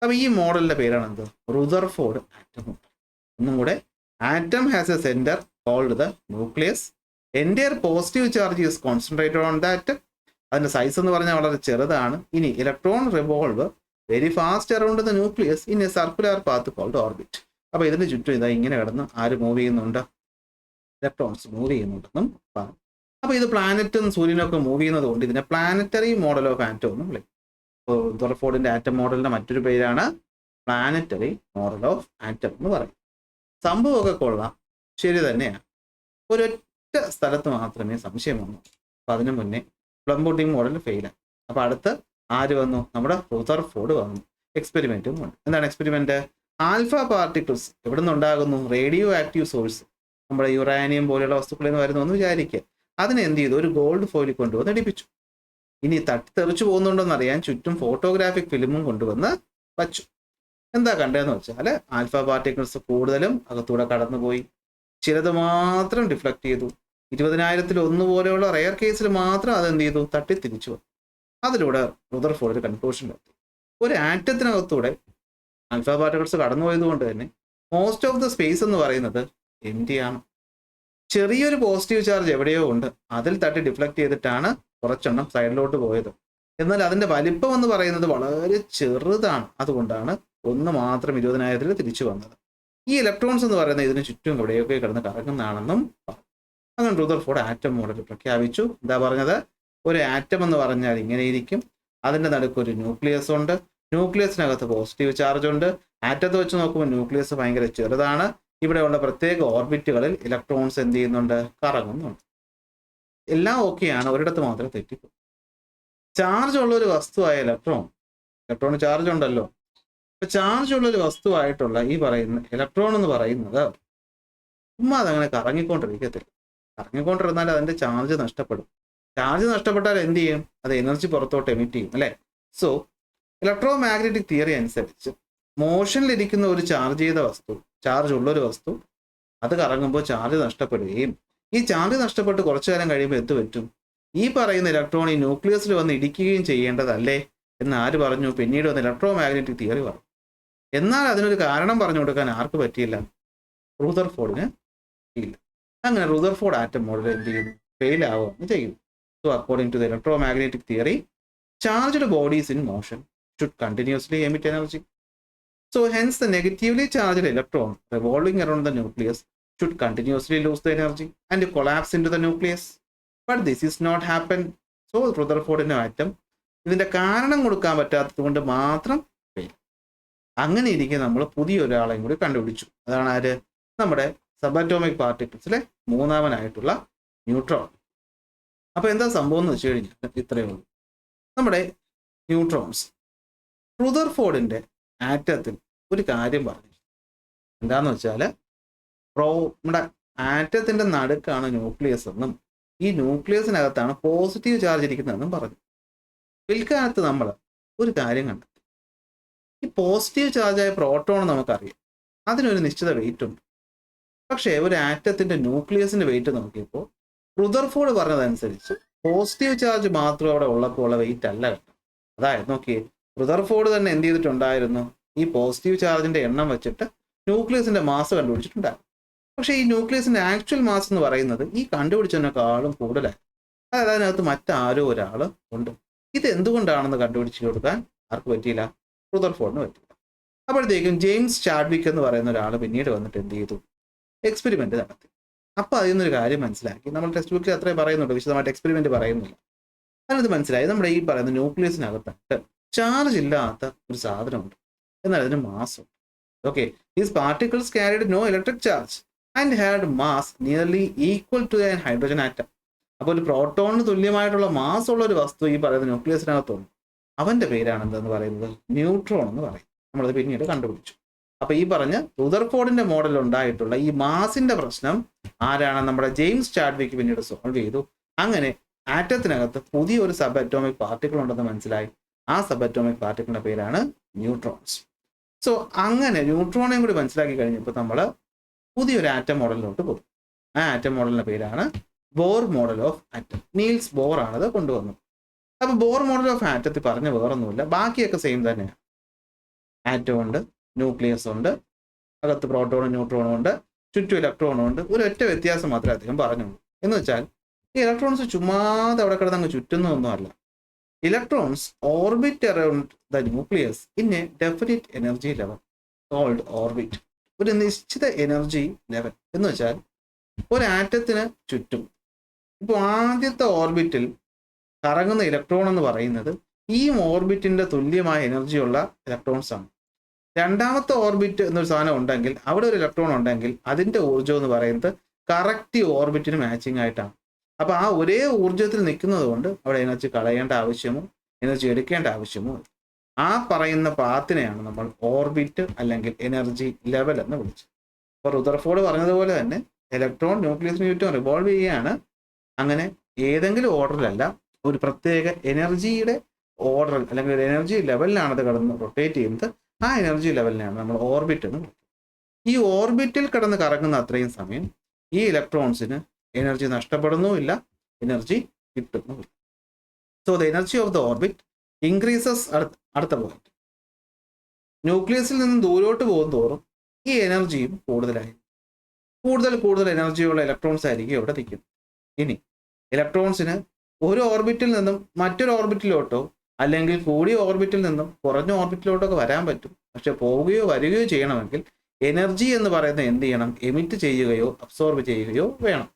അപ്പൊ ഈ മോഡലിന്റെ പേരാണ് എന്ത്, റുദർഫോർഡ് ആറ്റം മോഡൽ. ഒന്നും കൂടെ, atom has a centre called the nucleus. Entire positive charge is concentrated on that. അതിന്റെ സൈസ് എന്ന് പറഞ്ഞാൽ വളരെ ചെറുതാണ്. ഇനി electron revolve very fast around the nucleus in a circular path called orbit. അപ്പൊ ഇതിന് ചുറ്റും ഇതാ ഇങ്ങനെ കിടന്ന് ആര് മൂവ് ചെയ്യുന്നുണ്ട്, ഇലക്ട്രോൺസ് മൂവ് ചെയ്യുന്നുണ്ടെന്നും പറഞ്ഞു. അപ്പൊ ഇത് പ്ലാനറ്റും സൂര്യനൊക്കെ മൂവ് ചെയ്യുന്നത് കൊണ്ട് ഇതിനെ പ്ലാനറ്ററി മോഡൽ ഓഫ് ആറ്റം എന്നും വിളിക്കും. റുദർഫോർഡിന്റെ ആറ്റം മോഡലിന്റെ മറ്റൊരു പേരാണ് പ്ലാനറ്ററി മോഡൽ ഓഫ് ആറ്റം എന്ന് പറയും. സംഭവമൊക്കെ കൊള്ളാം, ശരി തന്നെയാണ്. ഒരൊറ്റ സ്ഥലത്ത് മാത്രമേ സംശയം വന്നു. അപ്പൊ അതിനു മുന്നേ പ്ലംബോട്ടിംഗ് മോഡൽ ഫെയിലാണ്. അപ്പൊ അടുത്ത് ആര് വന്നു, നമ്മുടെ റുദർഫോർഡ് വന്നു. എക്സ്പെരിമെന്റും ഉണ്ട്. എന്താണ് എക്സ്പെരിമെന്റ്, ആൽഫ പാർട്ടിക്കിൾസ് എവിടെ നിന്നുണ്ടാകുന്നു, റേഡിയോ ആക്റ്റീവ് സോഴ്സ്, നമ്മുടെ യുറാനിയം പോലെയുള്ള വസ്തുക്കളിൽ നിന്ന് വരുന്നു എന്ന് വിചാരിക്കുക. അതിനെ എന്ത് ചെയ്തു, ഒരു ഗോൾഡ് ഫോയിലിൽ കൊണ്ടുവന്ന് അടിപ്പിച്ചു. ഇനി തട്ടിത്തെറിച്ചു പോകുന്നുണ്ടോന്ന് അറിയാൻ ചുറ്റും ഫോട്ടോഗ്രാഫിക് ഫിലിമും കൊണ്ടുവന്ന് വച്ചു. എന്താ കണ്ടതെന്ന് വെച്ചാൽ ആൽഫ പാർട്ടിക്കിൾസ് കൂടുതലും അകത്തൂടെ കടന്നുപോയി, ചിലത് മാത്രം ഡിഫ്ലക്ട് ചെയ്തു. 20,000-1 പോലെയുള്ള റെയർ കേസിൽ മാത്രം അതെന്ത് ചെയ്തു, തട്ടി തിരിച്ചു വന്നു. അതിലൂടെ റുദർഫോർഡ് കൺക്ലൂഷൻ എത്തി, ഒരു ആറ്റത്തിനകത്തൂടെ ആൽഫ പാർട്ടിക്കിൾസ് കടന്നുപോയത് കൊണ്ട് തന്നെ മോസ്റ്റ് ഓഫ് ദ സ്പേസ് എന്ന് പറയുന്നത് എംപ്റ്റി ആണ്. ചെറിയൊരു പോസിറ്റീവ് ചാർജ് എവിടെയോ ഉണ്ട്, അതിൽ തട്ടി ഡിഫ്ലക്ട് ചെയ്തിട്ടാണ് കുറച്ചെണ്ണം സൈഡിലോട്ട് പോയത്. എന്നാൽ അതിന്റെ വലിപ്പം എന്ന് പറയുന്നത് വളരെ ചെറുതാണ്. അതുകൊണ്ടാണ് ഒന്ന് മാത്രം 20,000-ൽ തിരിച്ചു വന്നത്. ഈ ഇലക്ട്രോൺസ് എന്ന് പറയുന്നത് ഇതിന് ചുറ്റും എവിടെയൊക്കെ കിടന്ന് കറങ്ങുന്നതാണെന്നും പറഞ്ഞു. അങ്ങനെ റുദർഫോർഡ് ആറ്റം മോഡൽ പ്രഖ്യാപിച്ചു. എന്താ പറഞ്ഞത്, ഒരു ആറ്റം എന്ന് പറഞ്ഞാൽ ഇങ്ങനെ ഇരിക്കും, അതിന്റെ നടുക്ക് ഒരു ന്യൂക്ലിയസ് ഉണ്ട്, ന്യൂക്ലിയസിനകത്ത് പോസിറ്റീവ് ചാർജ് ഉണ്ട്. ആറ്റത്തെ വെച്ച് നോക്കുമ്പോൾ ന്യൂക്ലിയസ് ഭയങ്കര ചെറുതാണ്. ഇവിടെയുള്ള പ്രത്യേക ഓർബിറ്റുകളിൽ ഇലക്ട്രോൺസ് എന്ത് ചെയ്യുന്നുണ്ട്, കറങ്ങുന്നുണ്ട്. എല്ലാം ഓക്കെയാണ്, ഒരിടത്ത് മാത്രമേ തെറ്റിപ്പോ. ചാർജ് ഉള്ള ഒരു വസ്തുവായ ഇലക്ട്രോൺ ചാർജ് ഉണ്ടല്ലോ. അപ്പൊ ചാർജ് ഉള്ള ഒരു വസ്തുവായിട്ടുള്ള ഈ പറയുന്ന ഇലക്ട്രോൺ എന്ന് പറയുന്നത് ചുമ്മാ അതങ്ങനെ കറങ്ങിക്കൊണ്ടിരിക്കത്തില്ല. കറങ്ങിക്കൊണ്ടിരുന്നാൽ അതിന്റെ ചാർജ് നഷ്ടപ്പെടും. ചാർജ് നഷ്ടപ്പെട്ടാൽ എന്ത് ചെയ്യും, അത് എനർജി പുറത്തോട്ട് എമിറ്റ് ചെയ്യും അല്ലെ. സോ ഇലക്ട്രോ മാഗ്നറ്റിക് തിയറി അനുസരിച്ച് മോഷനിലിരിക്കുന്ന ഒരു ചാർജ് ചെയ്ത വസ്തു, ചാർജ് ഉള്ളൊരു വസ്തു, അത് കറങ്ങുമ്പോൾ ചാർജ് നഷ്ടപ്പെടുകയും ഈ ചാർജ് നഷ്ടപ്പെട്ട് കുറച്ചു കാലം കഴിയുമ്പോൾ എന്ത് പറ്റും, ഈ പറയുന്ന ഇലക്ട്രോൺ ഈ ന്യൂക്ലിയസിൽ വന്ന് ഇടിക്കുകയും ചെയ്യേണ്ടതല്ലേ എന്ന് ആര് പറഞ്ഞു, പിന്നീട് വന്ന് ഇലക്ട്രോ മാഗ്നറ്റിക് തിയറി പറഞ്ഞു. എന്നാൽ അതിനൊരു കാരണം പറഞ്ഞു കൊടുക്കാൻ ആർക്ക് പറ്റിയില്ല, റുദർഫോർഡിന് പറ്റിയില്ല. അങ്ങനെ റുദർഫോർഡ് ആറ്റം മോഡൽ എന്ത് ചെയ്യുന്നു, ഫെയിൽ ആവുകയാണ് ചെയ്യുന്നു. So according to the electromagnetic theory, charged bodies in motion should continuously emit energy. So hence the negatively charged electron revolving around the nucleus should continuously lose the energy and collapse into the nucleus. But this is not happen. So Rutherford atom ഇതിന്റെ കാരണം കൊടുക്കാൻ പറ്റാത്തത് കൊണ്ട് മാത്രം ഫെയിൽ. അങ്ങനെ ഇരിക്കെ നമ്മൾ പുതിയൊരാളെയും കൂടി കണ്ടുപിടിച്ചു. അതാണ് ആര്? നമ്മുടെ സബാറ്റോമിക് പാർട്ടിക്കിൾസിലെ മൂന്നാമനായിട്ടുള്ള ന്യൂട്രോൺ. അപ്പോൾ എന്താ സംഭവം എന്ന് വെച്ച് കഴിഞ്ഞാൽ ഇത്രയേ ഉള്ളൂ. നമ്മുടെ ന്യൂട്രോൺസ് റുദർഫോർഡിന്റെ ആറ്റത്തിൽ ഒരു കാര്യം പറഞ്ഞു. എന്താന്ന് വെച്ചാൽ നമ്മുടെ ആറ്റത്തിന്റെ നടുക്കാണ് ന്യൂക്ലിയസ് എന്നും ഈ ന്യൂക്ലിയസിനകത്താണ് പോസിറ്റീവ് ചാർജ് ഇരിക്കുന്നതെന്നും പറഞ്ഞു. പിൽക്കാലത്ത് നമ്മൾ ഒരു കാര്യം കണ്ടെത്തി. ഈ പോസിറ്റീവ് ചാർജായ പ്രോട്ടോൺ നമുക്കറിയാം, അതിനൊരു നിശ്ചിത വെയിറ്റ് ഉണ്ട്. പക്ഷേ ഒരു ആറ്റത്തിന്റെ ന്യൂക്ലിയസിന്റെ വെയിറ്റ് നോക്കിയപ്പോൾ റുദർഫോർഡ് പറഞ്ഞതനുസരിച്ച് പോസിറ്റീവ് ചാർജ് മാത്രം അവിടെ ഉള്ളപ്പോൾ ഉള്ള വെയിറ്റ് അല്ല കേട്ടോ. അതായത് നോക്കിയേ, റുദർഫോർഡ് തന്നെ എന്ത് ചെയ്തിട്ടുണ്ടായിരുന്നു? ഈ പോസിറ്റീവ് ചാർജിന്റെ എണ്ണം വെച്ചിട്ട് ന്യൂക്ലിയസിന്റെ മാസ് കണ്ടുപിടിച്ചിട്ടുണ്ടായിരുന്നു. പക്ഷേ ഈ ന്യൂക്ലിയസിന്റെ ആക്ച്വൽ മാസ് എന്ന് പറയുന്നത് ഈ കണ്ടുപിടിച്ചതിനേക്കാളും കൂടുതലായി. അതായത് അതിനകത്ത് മറ്റാരോ ഒരാൾ ഉണ്ട്. ഇത് എന്തുകൊണ്ടാണെന്ന് കണ്ടുപിടിച്ചു കൊടുക്കാൻ ആർക്ക് പറ്റിയില്ല? റുദർഫോർഡിന് പറ്റില്ല. അപ്പോഴത്തേക്കും ജെയിംസ് ചാഡ്വിക് എന്ന് പറയുന്ന ഒരാൾ പിന്നീട് വന്നിട്ട് എന്ത് ചെയ്തു? എക്സ്പെരിമെന്റ് നടത്തി. അപ്പോൾ അതിൽ നിന്നൊരു കാര്യം മനസ്സിലാക്കി. നമ്മൾ ടെക്സ്റ്റ് ബുക്കിൽ അത്രയും പറയുന്നുണ്ട്, വിശദമായിട്ട് എക്സ്പെരിമെന്റ് പറയുന്നില്ല. അതിനകത്ത് മനസ്സിലായി നമ്മുടെ ഈ പറയുന്ന ന്യൂക്ലിയസിനകത്തായിട്ട് ചാർജ് ഇല്ലാത്ത ഒരു സാധനമുണ്ട്, എന്നാൽ അതിന് മാസ് ഉണ്ട്. Okay, these particles carried no electric charge and had mass nearly equal to an hydrogen atom. അപ്പോൾ ഒരു പ്രോട്ടോണിന് തുല്യമായിട്ടുള്ള മാസ് ഉള്ള ഒരു വസ്തു ഈ പറയുന്ന ന്യൂക്ലിയസിനകത്തുണ്ട്. അവന്റെ പേരാണ് എന്തെന്ന് പറയുന്നത്? ന്യൂട്രോൺ എന്ന് പറയും. നമ്മളത് പിന്നീട് കണ്ടുപിടിച്ചു. അപ്പൊ ഈ പറഞ്ഞ റുദർഫോർഡിന്റെ മോഡൽ ഉണ്ടായിട്ടുള്ള ഈ മാസിന്റെ പ്രശ്നം ആരാണ്? നമ്മുടെ ജെയിംസ് ചാഡ്വിക് പിന്നീട് സോൾവ് ചെയ്തു. അങ്ങനെ ആറ്റത്തിനകത്ത് പുതിയൊരു സബ് അറ്റോമിക് പാർട്ടിക്കിൾ ഉണ്ടെന്ന് മനസ്സിലായി. ആ സബ് അറ്റോമിക് പാർട്ടിക്കിളിന്റെ പേരാണ് ന്യൂട്രോൺസ്. സോ അങ്ങനെ ന്യൂട്രോണേയും കൂടി മനസ്സിലാക്കി കഴിഞ്ഞപ്പോൾ നമ്മൾ പുതിയൊരു ആറ്റം മോഡലിലോട്ട് പോകും. ആ ആറ്റം മോഡലിന്റെ പേരാണ് Bohr model of atom. Niels Bohr ആണത് കൊണ്ടുവന്നത്. അപ്പൊ ബോർ മോഡൽ ഓഫ് ആറ്റത്തിൽ പറഞ്ഞ വേറൊന്നുമില്ല, ബാക്കിയൊക്കെ സെയിം തന്നെയാണ്. ആറ്റം ഉണ്ട്, ന്യൂക്ലിയസ് ഉണ്ട്, അകത്ത് പ്രോട്ടോണും ന്യൂട്രോണും ഉണ്ട്, ചുറ്റും ഇലക്ട്രോണും ഉണ്ട്. ഒരു ഒറ്റ വ്യത്യാസം മാത്രമേ അദ്ദേഹം പറഞ്ഞുള്ളൂ. എന്ന് വെച്ചാൽ ഈ ഇലക്ട്രോൺസ് ചുമ്മാതെ അവിടെ കിടന്നങ്ങ് ചുറ്റുന്നൊന്നുമല്ല. Electrons orbit around the nucleus in a definite energy level called orbit. ഒരു നിശ്ചിത എനർജി ലെവൽ എന്ന് വെച്ചാൽ ഒരു ആറ്റത്തിന് ചുറ്റും ഇപ്പോൾ ആദ്യത്തെ ഓർബിറ്റിൽ കറങ്ങുന്ന ഇലക്ട്രോൺ എന്ന് പറയുന്നത് ഈ ഓർബിറ്റിന്റെ തുല്യമായ എനർജിയുള്ള ഇലക്ട്രോൺസ് ആണ്. രണ്ടാമത്തെ ഓർബിറ്റ് എന്നൊരു സാധനം ഉണ്ടെങ്കിൽ അവിടെ ഒരു ഇലക്ട്രോൺ ഉണ്ടെങ്കിൽ അതിന്റെ ഊർജ്ജം എന്ന് പറയുന്നത് കറക്റ്റ് ഓർബിറ്റിന് മാച്ചിങ് ആയിട്ടാണ്. അപ്പൊ ആ ഒരേ ഊർജ്ജത്തിൽ നിൽക്കുന്നത് കൊണ്ട് അവിടെ എനർജി കളയേണ്ട ആവശ്യമോ എനർജി എടുക്കേണ്ട ആവശ്യമോ ഇല്ല. ആ പറയുന്ന പാത്തിനെയാണ് നമ്മൾ ഓർബിറ്റ് അല്ലെങ്കിൽ എനർജി ലെവൽ എന്ന് വിളിച്ചത്. അപ്പോൾ റുദർഫോർഡ് പറഞ്ഞതുപോലെ തന്നെ ഇലക്ട്രോൺ ന്യൂക്ലിയസിന് ചുറ്റും റിവോൾവ് ചെയ്യുകയാണ്. അങ്ങനെ ഏതെങ്കിലും ഓർഡറിലല്ല, ഒരു പ്രത്യേക എനർജിയുടെ ഓർഡർ അല്ലെങ്കിൽ ഒരു എനർജി ലെവലിലാണ് അത് കടന്ന് റൊട്ടേറ്റ് ചെയ്യുന്നത്. ആ എനർജി ലെവലിനെയാണ് നമ്മൾ ഓർബിറ്റ് എന്ന് വിളിക്കുന്നത്. ഈ ഓർബിറ്റിൽ കിടന്ന് കറങ്ങുന്ന അത്രയും സമയം ഈ ഇലക്ട്രോൺസിന് എനർജി നഷ്ടപ്പെടുന്നുമില്ല, എനർജി കിട്ടുന്നുമില്ല. So the energy of the orbit increases. അടുത്ത പോയിന്റ്, ന്യൂക്ലിയസിൽ നിന്ന് ദൂരോട്ട് പോകും തോറും ഈ എനർജിയും കൂടുതലായി. കൂടുതൽ എനർജിയുള്ള ഇലക്ട്രോൺസ് ആയിരിക്കും ഇവിടെ നിൽക്കുന്നത്. ഇനി ഇലക്ട്രോൺസിന് ഒരു ഓർബിറ്റിൽ നിന്നും മറ്റൊരു ഓർബിറ്റിലോട്ടോ അല്ലെങ്കിൽ കൂടിയ ഓർബിറ്റിൽ നിന്നും കുറഞ്ഞ ഓർബിറ്റിലോട്ടോ ഒക്കെ വരാൻ പറ്റും. പക്ഷെ പോവുകയോ വരികയോ ചെയ്യണമെങ്കിൽ എനർജി എന്ന് പറയുന്നത് എന്ത് ചെയ്യണം? എമിറ്റ് ചെയ്യുകയോ അബ്സോർബ് ചെയ്യുകയോ വേണം.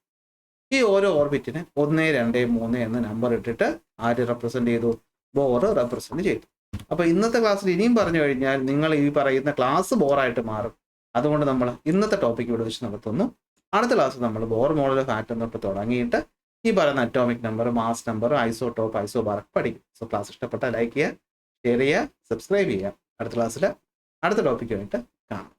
ഈ ഓരോ ഓർബിറ്റിന് 1, 2, 3 എന്ന നമ്പർ ഇട്ടിട്ട് ആര് റെപ്രസെന്റ് ചെയ്തു? ബോർ റെപ്രസെന്റ് ചെയ്തു. അപ്പൊ ഇന്നത്തെ ക്ലാസ്സിൽ ഇനിയും പറഞ്ഞു കഴിഞ്ഞാൽ നിങ്ങൾ ഈ പറയുന്ന ക്ലാസ് ബോറായിട്ട് മാറും. അതുകൊണ്ട് നമ്മൾ ഇന്നത്തെ ടോപ്പിക് ഇവിടെ വെച്ച് നടത്തുന്നു. അടുത്ത ക്ലാസ് നമ്മൾ ബോർ മോഡൽ ഓഫ് ആറ്റം തൊട്ട് തുടങ്ങിയിട്ട് ഈ പറയുന്ന atomic number, mass number, isotope, isobar പഠിക്കും. സോ ക്ലാസ് ഇഷ്ടപ്പെട്ടാൽ ലൈക്ക് ചെയ്യുക, ഷെയർ ചെയ്യുക, സബ്സ്ക്രൈബ് ചെയ്യുക. അടുത്ത ക്ലാസ്സിൽ അടുത്ത ടോപ്പിക്കുമായിട്ട് കാണാം.